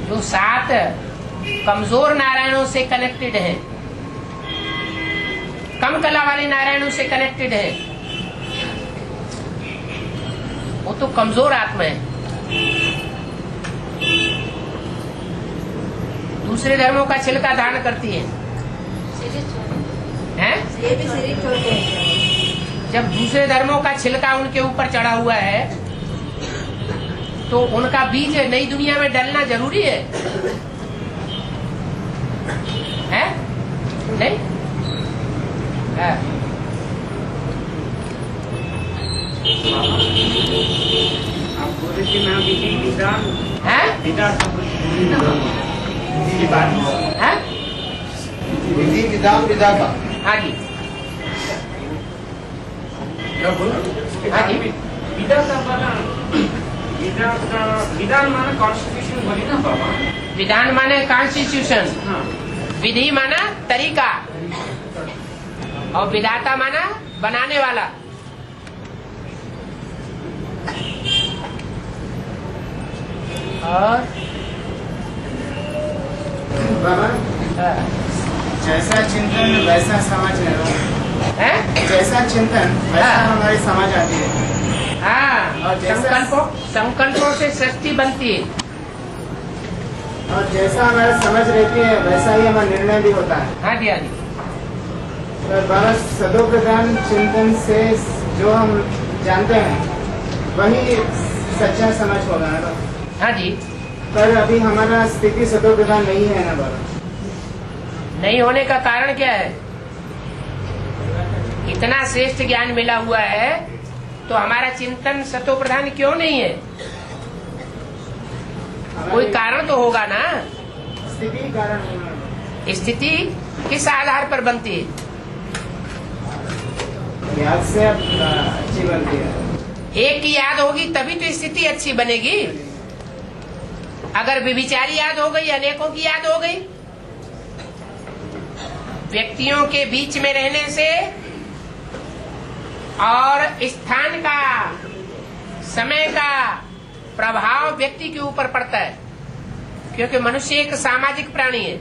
जो 7 कमजोर नारायणों से कनेक्टेड है, कम कला वाले नारायणों से कनेक्टेड है, वो तो कमजोर आत्मा है। दूसरे धर्मों का छिलका धारण करती है, हैं? ये भी शरीर छोटे हैं। जब दूसरे धर्मों का छिलका उनके ऊपर चढ़ा हुआ है तो उनका बीज नई दुनिया में डलना जरूरी है, हैं? नहीं है। आप बोले कि मैं विधि विधान हैं? हैं? विधि विधान विधाता। हाँ जी क्या बोला? हाँ जी। विधान माना कॉन्स्टिट्यूशन बोली ना बाबा। विधान माने कॉन्स्टिट्यूशन, विधि माना तरीका, और विधाता माना बनाने वाला। और बाबा जैसा चिंतन वैसा समाज है, जैसा चिंतन वैसा हमारी समाज आती है। हाँ, और जैसा संकल्पों से सृष्टि बनती है, और जैसा हमारा समझ रहती है वैसा ही हमारा निर्णय भी होता है। हाँ जी हाँ जी। तो बाबा सदो प्रधान चिंतन से जो हम जानते हैं वही सच्चा समझ होगा ना। हाँ जी। पर अभी हमारा स्थिति सदो प्रधान नहीं है ना बाबा। नहीं होने का कारण क्या है? इतना श्रेष्ठ ज्ञान मिला हुआ है तो हमारा चिंतन सतो प्रधान क्यों नहीं है? कोई कारण तो होगा ना। स्थिति कारण होगा। स्थिति किस आधार पर बनती है? याद से अच्छी बनती है। एक की याद होगी तभी तो स्थिति अच्छी बनेगी। अगर विचारी याद हो गई, अनेकों की याद हो गई, व्यक्तियों के बीच में रहने से और स्थान का, समय का प्रभाव व्यक्ति के ऊपर पड़ता है, क्योंकि मनुष्य एक सामाजिक प्राणी है।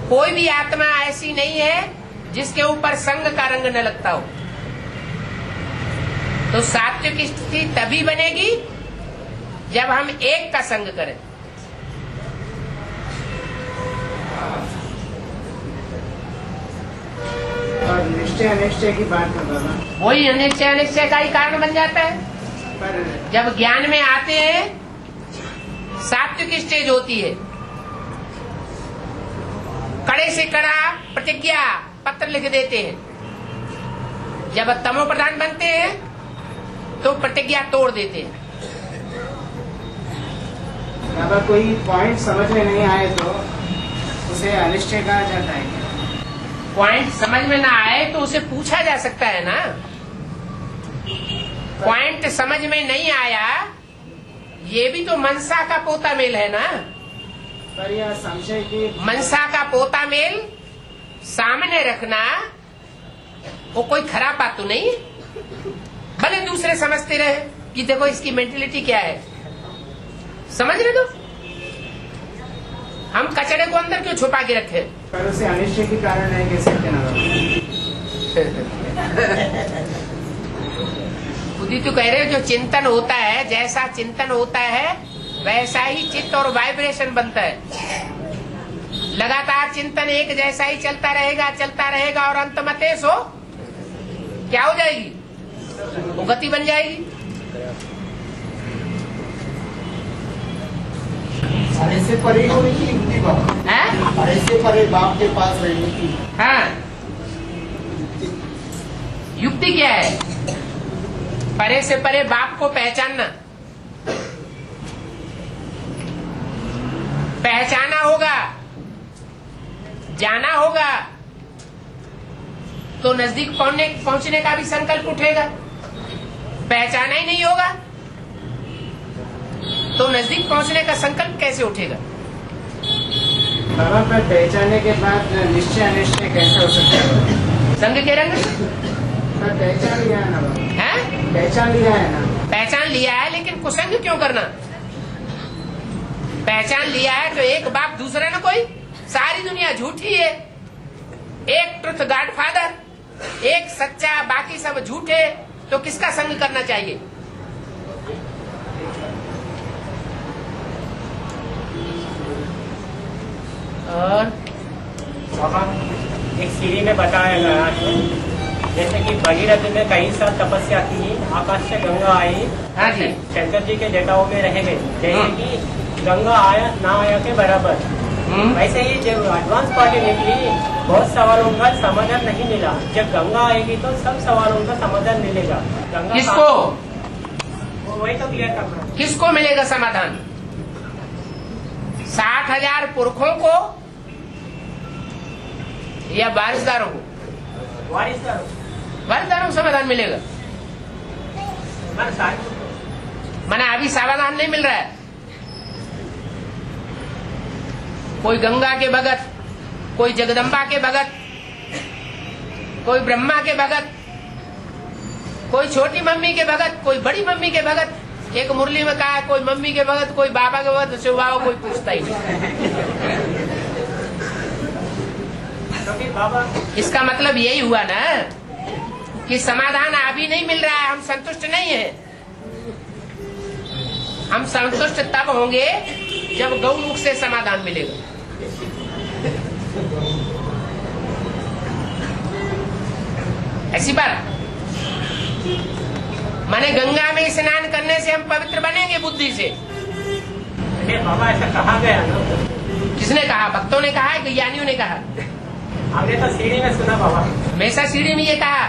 कोई भी आत्मा ऐसी नहीं है जिसके ऊपर संग का रंग न लगता हो। तो सात्विक स्थिति तभी बनेगी जब हम एक का संग करें। और निश्चय अनिश्चय की बात है बाबा। वही अनिश्चय अनिश्चय का ही कारण बन जाता है। पर जब ज्ञान में आते हैं सात्विक स्टेज होती है, कड़े से कड़ा प्रतिज्ञा पत्र लिख देते हैं जब तमो प्रधान बनते हैं तो प्रतिज्ञा तोड़ देते हैं। अगर कोई पॉइंट समझ में नहीं आए तो उसे अनिश्चय कहा जाता है। पॉइंट समझ में ना आए तो उसे पूछा जा सकता है ना। पॉइंट समझ में नहीं आया, ये भी तो मनसा का पोता मेल है ना। पर यह संशय की मनसा का पोता मेल सामने रखना वो कोई खराब बात तो नहीं है। भले दूसरे समझते रहे कि देखो इसकी मेंटेलिटी क्या है, समझ रहे तो हम कचरे को अंदर क्यों छुपा के रखे। पर उसे अनिश्चय के कारण नहीं कह सकते ना। खुद ही तो कह रहे हो, जो चिंतन होता है, जैसा चिंतन होता है वैसा ही चित्त और वाइब्रेशन बनता है। लगातार चिंतन एक जैसा ही चलता रहेगा और अंत मते सो क्या हो जाएगी, वो गति बन जाएगी। अरे से परे होने की युक्ति बाप, अरे से परे बाप के पास रहने की। हाँ, युक्ति क्या है? परे से परे बाप को पहचानना। पहचाना होगा, जाना होगा तो नजदीक पहुंचने का भी संकल्प उठेगा। पहचाना ही नहीं होगा तो नजदीक पहुंचने का संकल्प कैसे उठेगा? बाबा, पर पहचानने के बाद निश्चय अनिश्चय कैसे हो सकता है? संग के रंग पर पहचान लिया है ना बाबा। है, पहचान लिया है ना। पहचान लिया है, लेकिन कुसंग क्यों करना? पहचान लिया है तो एक बाप दूसरा न कोई। सारी दुनिया झूठी है, एक ट्रुथ गॉड फादर, एक सच्चा, बाकी सब झूठे। तो किसका संग करना चाहिए? और बाबा, एक सीढ़ी में बताया गया है, जैसे कि भगीरथ ने कई साल तपस्या की, आकाश से गंगा आई। हाँ जी, शंकर जी के जटाओं में रह गए, जैसे कि गंगा आया ना आया के बराबर। वैसे ही जब एडवांस पार्टी निकली, बहुत सवालों का समाधान नहीं मिला। जब गंगा आएगी तो सब सवालों का समाधान मिलेगा। गंगा किसको? वही तो क्लियर करना है। किसको मिलेगा समाधान? 60,000 पुरखों को या वारिसदारों को? वारिसदारों को समाधान मिलेगा। मना अभी समाधान नहीं मिल रहा है। कोई गंगा के भगत, कोई जगदम्बा के भगत, कोई ब्रह्मा के भगत, कोई छोटी मम्मी के भगत, कोई बड़ी मम्मी के भगत। एक मुरली में कहा है कोई मम्मी के भगत, कोई बाबा के भगत, सुबह कोई पूछता ही नहीं। बाबा, इसका मतलब यही हुआ ना कि समाधान अभी नहीं मिल रहा है, हम संतुष्ट नहीं है। हम संतुष्ट तब होंगे जब गौमुख से समाधान मिलेगा। ऐसी बात माने गंगा में स्नान करने से हम पवित्र बनेंगे बुद्धि से। बाबा, ऐसा कहा गया ना? किसने कहा? भक्तों ने कहा है कि ज्ञानियों ने कहा? हमने तो सीढ़ी में सुना बाबा। हमेशा सीढ़ी में ये कहा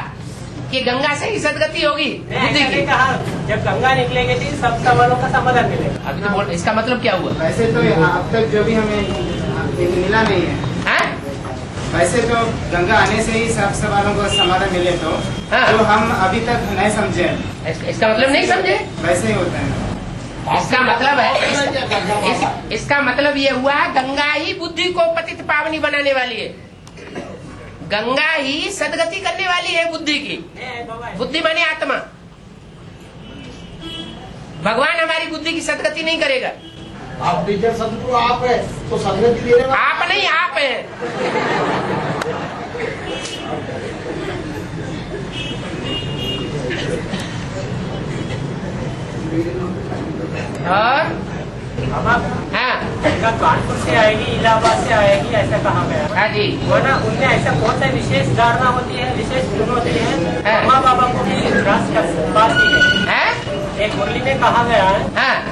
कि गंगा से ही सदगति होगी बुद्धि की। कहा जब गंगा निकलेगी तो सब सवालों का समाधान मिलेगा। अभी तो इसका मतलब क्या हुआ? वैसे तो अब तक जो भी हमें मिला नहीं है, वैसे तो गंगा आने से ही सब सवालों का समाधान मिले तो जो हम अभी तक नहीं समझे। इसका मतलब नहीं समझे? वैसे ही होता है। इसका मतलब है, इसका मतलब ये हुआ गंगा ही बुद्धि को पतित पावनी बनाने वाली है। गंगा ही सदगति करने वाली है बुद्धि की। बुद्धि माने आत्मा। भगवान हमारी बुद्धि की सदगति नहीं करेगा। आप टीचर सदगुरु आप है तो सदगति दे रहे। आप नहीं, आप है। और हाँ, कानपुर से आएगी, इलाहाबाद से आएगी, ऐसा कहा गया। हाँ जी, वरना उनमें ऐसा कौन सा विशेष धारणा होती है, विशेष गुण होती है? माँ बाबा को भी रास कर बात की है। एक मुरली में कहा गया है,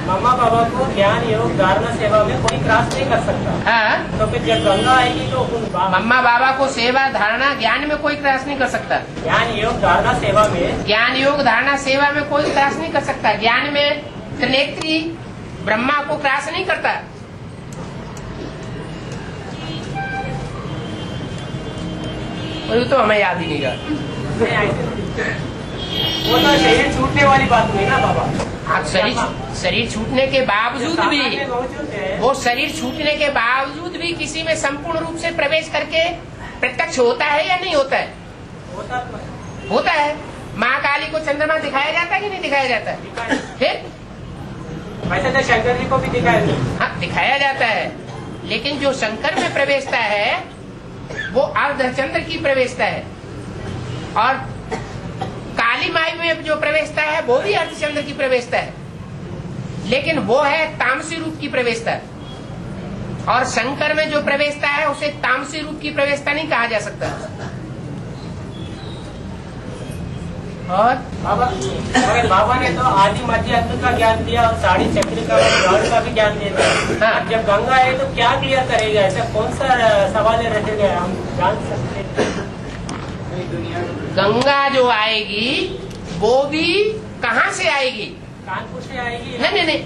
मम्मा बाबा को ज्ञान योग धारणा सेवा में कोई क्रॉस नहीं कर सकता। तो फिर जब गंगा आएगी तो मम्मा बाबा को सेवा धारणा ज्ञान में कोई क्रॉस नहीं कर सकता। ज्ञान योग धारणा सेवा में, ज्ञान योग धारणा सेवा में कोई क्रॉस नहीं कर सकता। ज्ञान में त्रिनेत्री ब्रह्मा को क्रॉस नहीं करता। वो तो हमें याद ही नहीं रहा। वो तो शरीर छूटने वाली बात हुई ना बाबा। आप शरीर छूटने के बावजूद भी, वो शरीर छूटने के बावजूद भी किसी में संपूर्ण रूप से प्रवेश करके प्रत्यक्ष होता है या नहीं होता है? होता है। माँ काली को चंद्रमा दिखाया जाता है कि नहीं दिखाया जाता है? फिर वैसे तो शंकर जी को भी दिखाया, हाँ दिखाया जाता है। लेकिन जो शंकर में प्रवेशता है वो अर्धचंद्र की प्रवेशता है, और काली माई में जो प्रवेशता है वो भी अर्धचंद्र की प्रवेशता है, लेकिन वो है तामसी रूप की प्रवेशता। और शंकर में जो प्रवेशता है उसे तामसी रूप की प्रवेशता नहीं कहा जा सकता। और बाबा ने तो आदि मध्य अंत का ज्ञान दिया और साड़ी चक्र का भी ज्ञान दिया। हाँ। जब गंगा है तो क्या क्लियर करेगा? ऐसा कौन सा सवाल रह गया, हम जान सकते हैं? गंगा जो आएगी वो भी कहाँ से आएगी? कानपुर से आएगी? नहीं,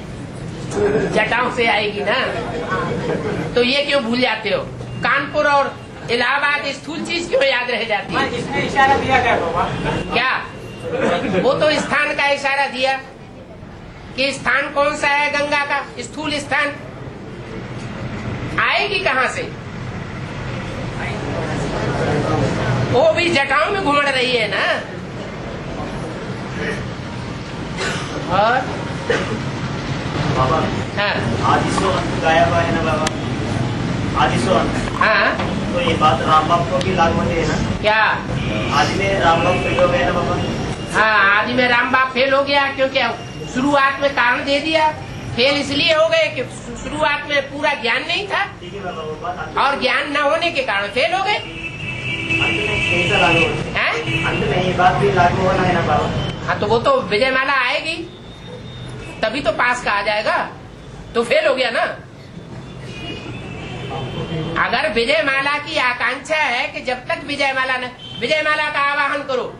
जटाओं से आएगी ना। तो ये क्यों भूल जाते हो? कानपुर और इलाहाबाद स्थूल चीज क्यों याद रह जाती है? इसमें इशारा दिया गया बाबा। क्या? वो तो स्थान का इशारा दिया कि स्थान कौन सा है गंगा का, स्थूल स्थान। आएगी कहाँ से? वो भी जटाओं में घुमड़ रही है ना। और बाबा, हाँ, आदिशो अंत गाया हुआ है ना बाबा, आदिशो अंत। हाँ, तो ये बात राम बाप को भी लागू होती है ना? क्या आदि में राम बाप फेल हो गए ना बाबा? हाँ, आदि में राम बाप फेल हो गया क्योंकि शुरुआत में कारण दे दिया। फेल इसलिए हो गए कि शुरुआत में पूरा ज्ञान नहीं था, ठीक है बाबा, वो बात और ज्ञान न होने के कारण फेल हो गए। अंत में कैसा लागू होता है? अंत में ये बात भी लागू होना है ना बाबा? हाँ, तो वो तो विजयमाला आएगी तभी तो पास का आ जाएगा। तो फेल हो गया ना। अगर विजयमाला की आकांक्षा है कि जब तक विजयमाला का आवाहन करो,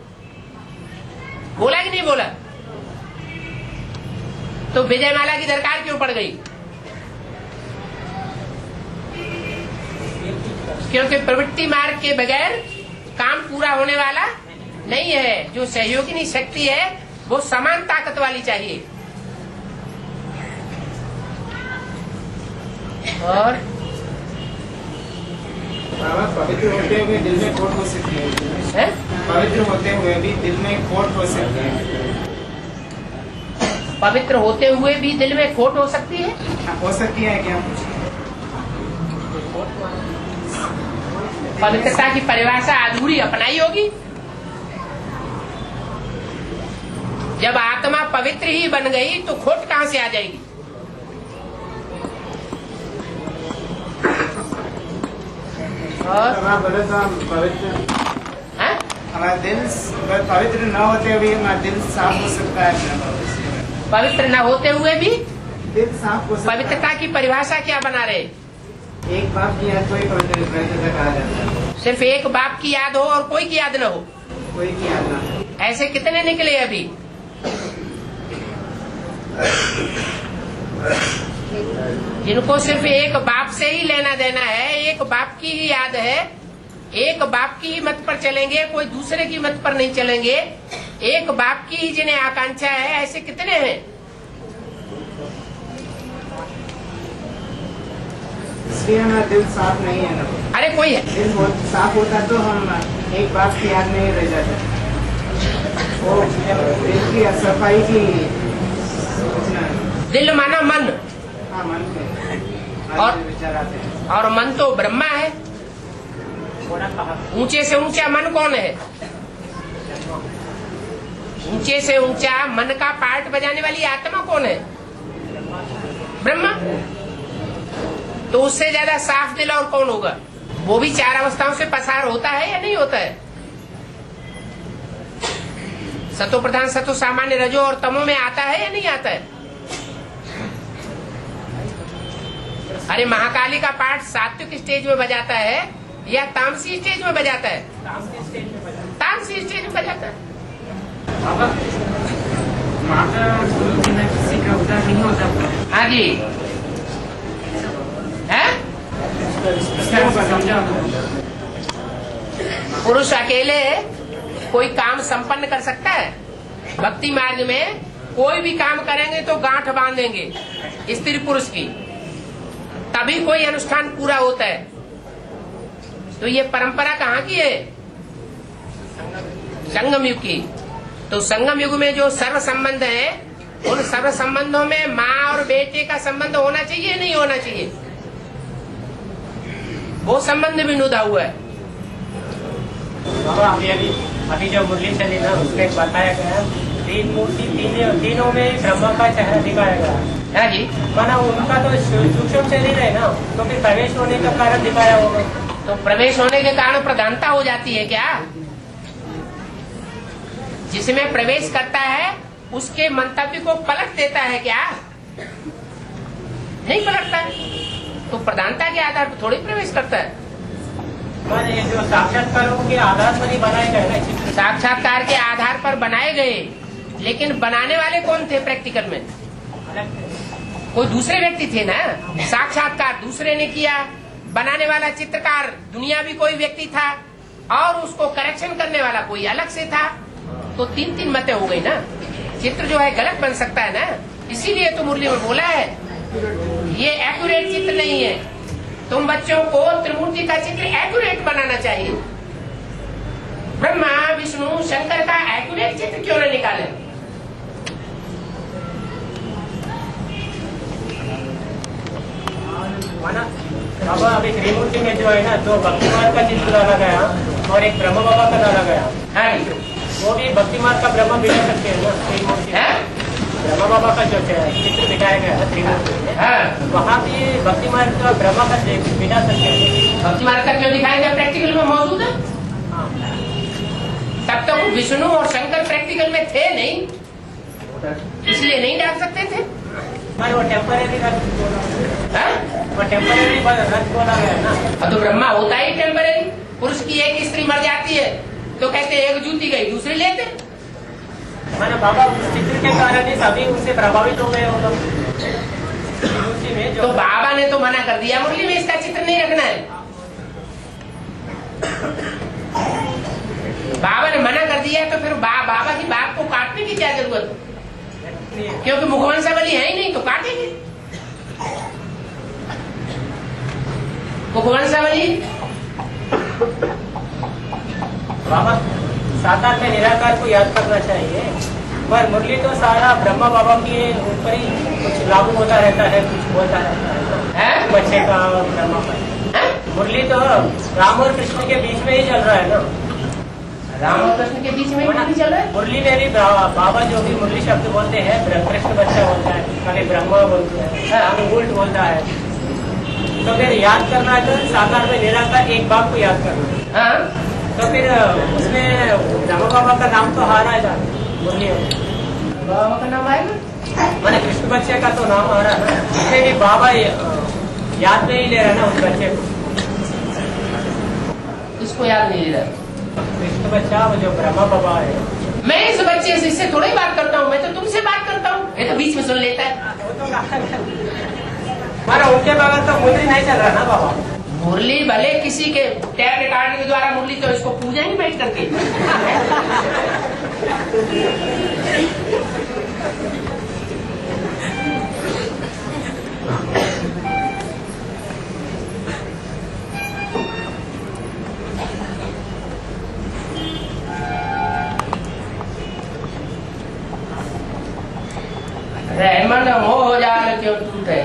बोला कि नहीं बोला? तो विजयमाला की दरकार क्यों पड़ गई? क्योंकि प्रवृत्ति मार्ग के बगैर काम पूरा होने वाला नहीं है। जो सहयोगिनी शक्ति है वो समान ताकत वाली चाहिए। और पवित्र होते हुए दिल में खोट हो सकती है। पवित्र होते हुए भी दिल में खोट हो सकती है। पवित्र होते हुए भी दिल में खोट हो सकती है? हो सकती है क्या? पवित्रता की परिभाषा अधूरी अपनाई होगी। जब आत्मा पवित्र ही बन गई तो खोट कहाँ से आ जाएगी? और पवित्र हमारा दिल पवित्र न होते हुए हमारा दिल साफ हो सकता है। पवित्र न होते हुए भी दिल साफ हो सकता है। पवित्रता की परिभाषा क्या बना रहे? एक बाप की याद, कोई पवित्रता कहा जाता है। सिर्फ एक बाप की याद हो और कोई की याद न हो? कोई की याद ना। ऐसे कितने निकले अभी? जिनको सिर्फ एक बाप से ही लेना देना है, एक बाप की ही याद है, एक बाप की ही मत पर चलेंगे, कोई दूसरे की मत पर नहीं चलेंगे, एक बाप की ही जिन्हें आकांक्षा है, ऐसे कितने हैं? इसलिए हमारा दिल साफ नहीं है ना। अरे कोई है दिल साफ होता तो हम एक बाप की याद नहीं रह जाते। वो दिल की सफाई की दिल माना मन। हाँ, मन और विचार आते हैं। और मन तो ब्रह्मा है। ऊंचे से ऊंचा मन कौन है? ऊंचे से ऊंचा मन का पार्ट बजाने वाली आत्मा कौन है? ब्रह्मा। तो उससे ज्यादा साफ दिल और कौन होगा? वो भी चार अवस्थाओं से पसार होता है या नहीं होता है? सतो प्रधान सतो सामान्य रजो और तमो में आता है या नहीं आता है? अरे महाकाली का पाठ सात्विक स्टेज में बजाता है या तामसी स्टेज में बजाता है? तामसी स्टेज में बजाता है। किसी का उदार नहीं होता। हाँ जी है? पुरुष अकेले कोई काम संपन्न कर सकता है? भक्ति मार्ग में कोई भी काम करेंगे तो गांठ बांधेंगे स्त्री पुरुष की, तभी कोई अनुष्ठान पूरा होता है। तो ये परंपरा कहाँ की है? संगम युग की। तो संगम युग में जो सर्व संबंध है, उन सर्व संबंधों में माँ और बेटे का संबंध होना चाहिए नहीं होना चाहिए? वो संबंध भी नुदा हुआ है। बाबा अभी जो मुरली चली ना, उसमें बताया गया तीन मूर्ति तीनों में ब्रह्मा का चेहरा दिखाया गया है जी। माना उनका तो सूक्ष्म शरीर है ना, तो फिर प्रवेश होने का कारण दिखाया होगा। तो प्रवेश होने के कारण प्रधानता हो जाती है क्या? जिसमें प्रवेश करता है उसके मंतव्य को पलट देता है क्या? नहीं पलटता है। तो प्रधानता के आधार पर थोड़ी प्रवेश करता है। ये जो साक्षात्कारों के आधार पर ही बनाए गए ना, साक्षात्कार के आधार पर बनाए गए, लेकिन बनाने वाले कौन थे? प्रैक्टिकल में कोई दूसरे व्यक्ति थे ना। साक्षात्कार दूसरे ने किया, बनाने वाला चित्रकार दुनिया भी कोई व्यक्ति था, और उसको करेक्शन करने वाला कोई अलग से था। तो तीन तीन मतें हो गई ना। चित्र जो है गलत बन सकता है ना, इसीलिए तो मुरली में बोला है ये एक्यूरेट चित्र नहीं है। तुम बच्चों को त्रिमूर्ति का चित्र एक्यूरेट बनाना चाहिए। ब्रह्मा विष्णु शंकर का एक्यूरेट चित्र क्यों न निकाले? बाबा अभी त्रिमूर्ति में जो है ना, दो भक्ति मार्ग का चित्र डाला गया और एक ब्रह्म बाबा का डाला गया। हाँ, वो भी भक्ति मार्ग का ब्रह्म बिठा सकते हैं ना त्रिमूर्ति। ब्रह्मा बाबा का जो चित्र बिठाया गया है त्रिमूर्ति में, वहाँ भी भक्ति मार्ग का ब्रह्मा का बिठा सकते हैं। भक्ति मार्ग का क्यों दिखाएंगे? प्रैक्टिकल में मौजूद है। तब तो विष्णु और शंकर प्रैक्टिकल में थे नहीं, इसलिए नहीं डाल सकते थे। वो टेम्परेरी रथ बोला गया ना। अब तो ब्रह्मा होता ही टेम्परेरी। पुरुष की एक स्त्री मर जाती है तो कहते एक जूती गई दूसरी लेते। मैंने बाबा उस चित्र के कारण ही सभी उनसे प्रभावित हो गए होगा। तो बाबा ने तो मना कर दिया मुरली में इसका चित्र नहीं रखना है। बाबा ने मना कर दिया तो फिर बाबा की बात को काटने की क्या जरूरत? क्योंकि मुखवंशावली है ही नहीं तो काटेंगे मुखवंशावली। बाबा साकार में निराकार को याद करना चाहिए, पर मुरली तो सारा ब्रह्मा बाबा के ऊपर ही कुछ लागू होता रहता है, कुछ बोलता रहता है बच्चे का ब्रह्मा का। मुरली तो राम और कृष्ण के बीच में ही चल रहा है ना। राम और कृष्ण के बीच में ही चल रहा है। मुरली में भी बाबा जो भी मुरली शब्द बोलते हैं, कृष्ण बच्चा बोलता है, कभी ब्रह्मा बोलते हैं, उल्ट बोलता है। तो फिर याद करना है तो साकार में निराकार एक बाप को याद करना है। तो फिर उसमें ब्रह्मा बाबा का नाम तो आ रहा है मुरली में। बाबा का नाम आएगा, मैंने कृष्ण बच्चे का तो नाम आ रहा है, इसमें भी बाबा याद नहीं ले रहा ना उस बच्चे को। इसको याद नहीं ले रहा कृष्ण बच्चा वो जो ब्रह्मा बाबा है। मैं इस बच्चे से इससे थोड़ी बात करता हूँ, मैं तो तुमसे बात करता हूँ। ये तो बीच में सुन लेता है। हमारा उनके बगैर तो मुरली नहीं चल रहा ना बाबा। मुरली भले किसी के टैप रिकॉर्डिंग के द्वारा मुरली, तो इसको पूजा ही बैठ करके। रहमन हो जाल क्यों टूटे।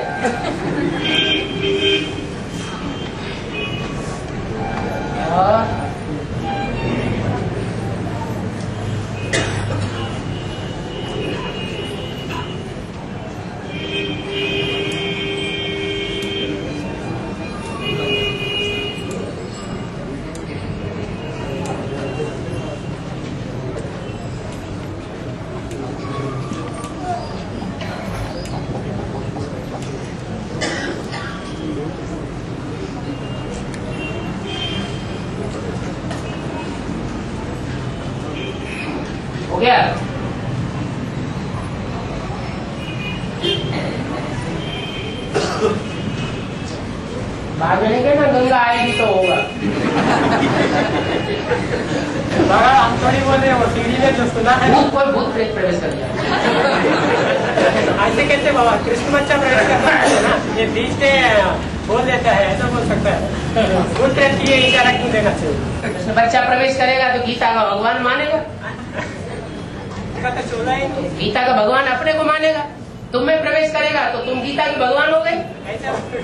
गया? भागने ना गंगा आएगी तो होगा। हम थोड़ी बोल रहे हैं, वो सीढ़ी में जो सुना है भूत प्रेत प्रवेश कर गया। ऐसे कैसे बाबा? कृष्ण बच्चा प्रवेश करता है ना, ये बीच में बोल देता है, ऐसा बोल सकता है? भूत प्रेत की ये इशारा क्यों देना चाहिए? कृष्ण बच्चा प्रवेश करेगा तो गीता का भगवान मानेगा? तो चोला ही नहीं। गीता का भगवान अपने को मानेगा। तुम में प्रवेश करेगा तो तुम गीता के भगवान हो गए।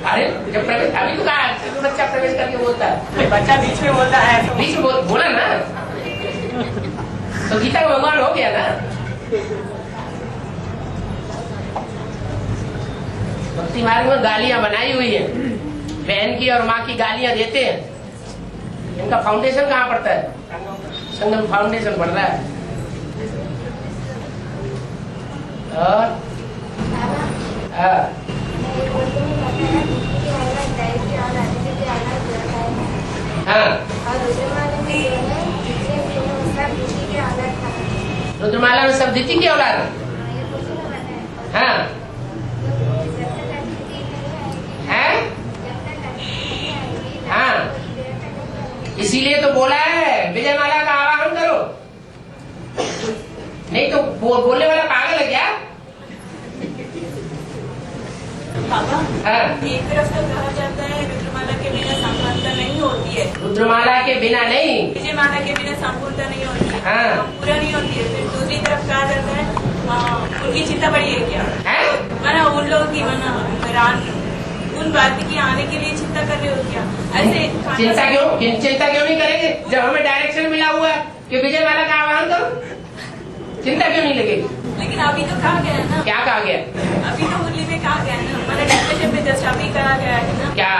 अरे जब प्रवेश, अभी तो कहा बच्चा प्रवेश करके बोलता है, बच्चा बीच में बोलता है, बीच में बोला ना, तो गीता का भगवान हो गया ना। भक्ति मार्ग में गालियां बनाई हुई है, बहन की और माँ की गालियां देते हैं। इनका फाउंडेशन कहाँ पड़ता है? संगम फाउंडेशन पड़ रहा है। और हाँ, रुद्रमाला में सब दीदी की औलाद। हाँ हाँ, इसीलिए तो बोला है विजय माला का आवाहन करो, नहीं तो बोलने वाला पागल है क्या? बाबा, एक तरफ तो कहा जाता है रुद्रमाला के बिना संपूर्णता नहीं होती है। रुद्रमाला के बिना नहीं, विजय माला के बिना संपूर्णता नहीं होती है। हाँ। पूरा नहीं होती है। फिर दूसरी तरफ कहा जाता है उनकी चिंता बड़ी है क्या? माना उन लोगों की उन बात की आने के लिए चिंता कर रहे हो क्या? ऐसे चिंता क्यों नहीं करेंगे जब हमें डायरेक्शन मिला हुआ है कि विजय माला का आह्वान करो? चिंता क्यों नहीं लगेगी? लेकिन अभी तो कहा गया है ना। क्या कहा गया? अभी तो मुरली में कहा गया है ना, मैंने डिस्कशन में जस्ट अभी कहा गया है ना। क्या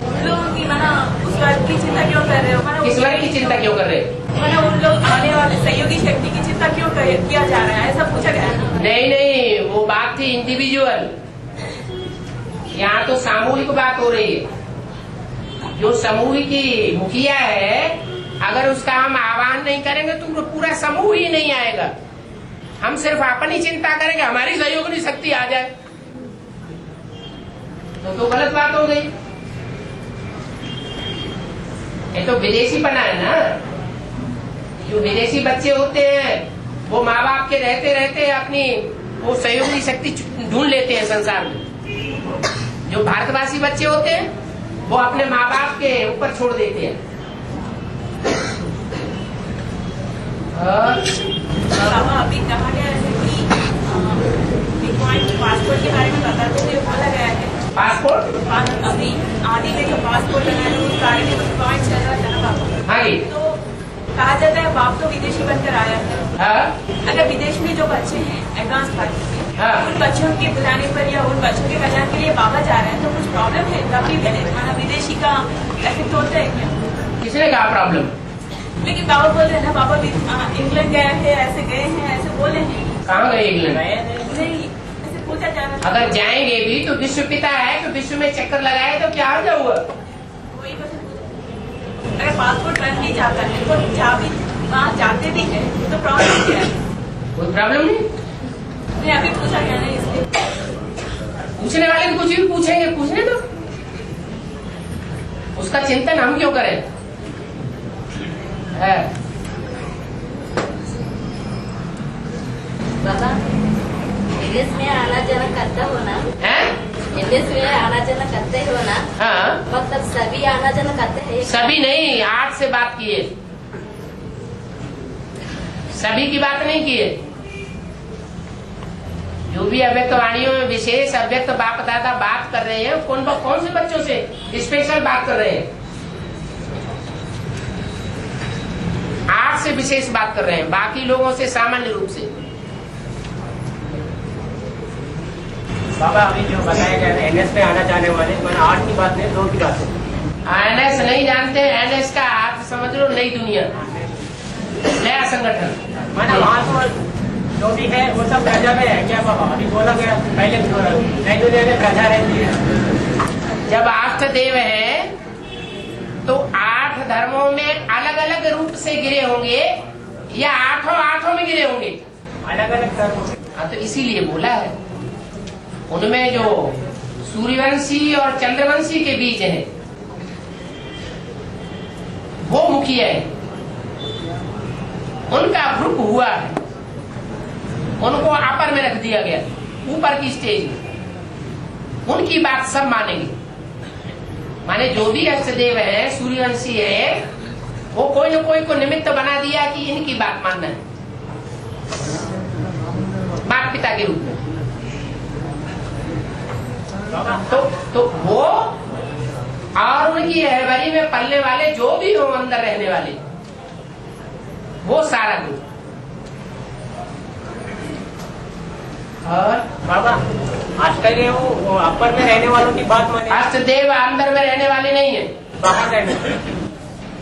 उन लोगों की माना उस वर्ग की चिंता क्यों कर रहे हो? किस वर्ग की चिंता क्यों कर रहे हो? मैंने उन लोग आने वाले सहयोगी शक्ति की चिंता क्यों किया जा रहा है, ऐसा पूछा गया है ना। नहीं, वो बात थी इंडिविजुअल, यहाँ तो सामूहिक बात हो रही है। जो समूह की मुखिया है, अगर उसका हम आह्वान नहीं करेंगे तो पूरा समूह ही नहीं आएगा। हम सिर्फ अपनी चिंता करेंगे, हमारी सहयोगी शक्ति आ जाए तो गलत बात हो गई। ये तो विदेशी बना है ना। जो विदेशी बच्चे होते हैं वो माँ बाप के रहते रहते अपनी वो सहयोगी शक्ति ढूंढ लेते हैं संसार में। जो भारतवासी बच्चे होते हैं वो अपने माँ बाप के ऊपर छोड़ देते हैं। अभी कहा गया है कि पासपोर्ट के बारे में बताते हुए बोला गया है। पासपोर्ट अभी आदि में जो पासपोर्ट लगाने उस बारे में कुछ पॉइंट चल रहा था ना बाबा। हाँ, तो कहा जाता है बाप तो विदेशी बनकर आया है। हाँ? अगर विदेश में जो बच्चे हैं एडवांस पार्टी में, हाँ। उन बच्चों के बुलाने पर या उन बच्चों के कल्याण के लिए बाबा जा रहे हैं तो कुछ प्रॉब्लम है? तभी विदेशी का इफेक्ट होता है क्या? किसने कहा प्रॉब्लम? लेकिन बाबा बोल रहे हैं ना, बाबा इंग्लैंड गए हैं, ऐसे गए हैं, ऐसे बोले हैं। कहाँ गए इंग्लैंड? नहीं, ऐसे पूछा जा रहा है। अगर जाएंगे भी तो विश्व पिता है तो विश्व में चक्कर लगाए तो क्या हो हुआ? वही बस अगर पासपोर्ट बन भी जाता है तो वहाँ जाते भी है तो प्रॉब्लम क्या है? कोई प्रॉब्लम नहीं। अभी पूछा गया नहीं, इसलिए पूछने वाले को कुछ भी पूछेंगे, पूछने दो। उसका चिंतन हम क्यों करें? है बाबा, विदेश में आना जाना करते हो ना? विदेश में आना जाना करते हो ना? हाँ। मतलब सभी आना जाना करते हैं? सभी नहीं, 8 से बात किए, सभी की बात नहीं किए। जो भी अव्यक्त वाणियों में विशेष अव्यक्त बाप दादा बात कर रहे हैं, कौन से बच्चों से स्पेशल बात कर रहे हैं? 8 से विशेष बात कर रहे हैं, बाकी लोगों से सामान्य रूप से। बाबा अभी जो बताया गया एनएस में आना चाहने वाले, मैंने 8 की बात नहीं 2 की बात है। एनएस नहीं जानते, एनएस का अर्थ समझ लो नई दुनिया, नया संगठन। मैंने वहाँ तो जो भी है वो सब प्रजा में है क्या बाबा? अभी बोला गया पहले नई दुनिया में प्रजा रहती है। जब 8 देव है तो 8 धर्मों में अलग अलग रूप से गिरे होंगे, या आठों में गिरे होंगे? अलग अलग कर्म। हाँ, तो इसीलिए बोला है उनमें जो सूर्यवंशी और चंद्रवंशी के बीच है वो मुखिया है, उनका ग्रुप हुआ है, उनको अपर में रख दिया गया, ऊपर की स्टेज में। उनकी बात सब मानेंगे। माने जो भी अष्टदेव है, सूर्यवंशी है, वो कोई न कोई को निमित्त बना दिया कि इनकी बात मानना है, माता पिता के रूप में। तो वो और उनकी रहबरी में पलने वाले जो भी हो, अंदर रहने वाले, वो सारा ग्रुप। और बाबा अष्टदेव वो अपर में रहने वालों की बात माने। अष्टदेव अंदर में रहने वाले नहीं है, बाहर रहने।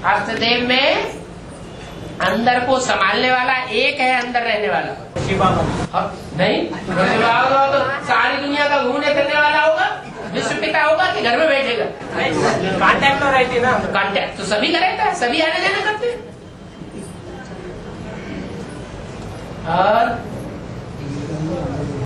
अष्टदेव में अंदर को संभालने वाला एक है, अंदर रहने वाला शिव बाबा। नहीं, शिव बाबा तो सारी दुनिया का घूमने फिरने वाला होगा, विश्व पिता होगा कि घर में बैठेगा? कांटेक्ट तो रहती ना। कांटेक्ट तो सभी का रहता है, सभी आने जाने करते हैं। और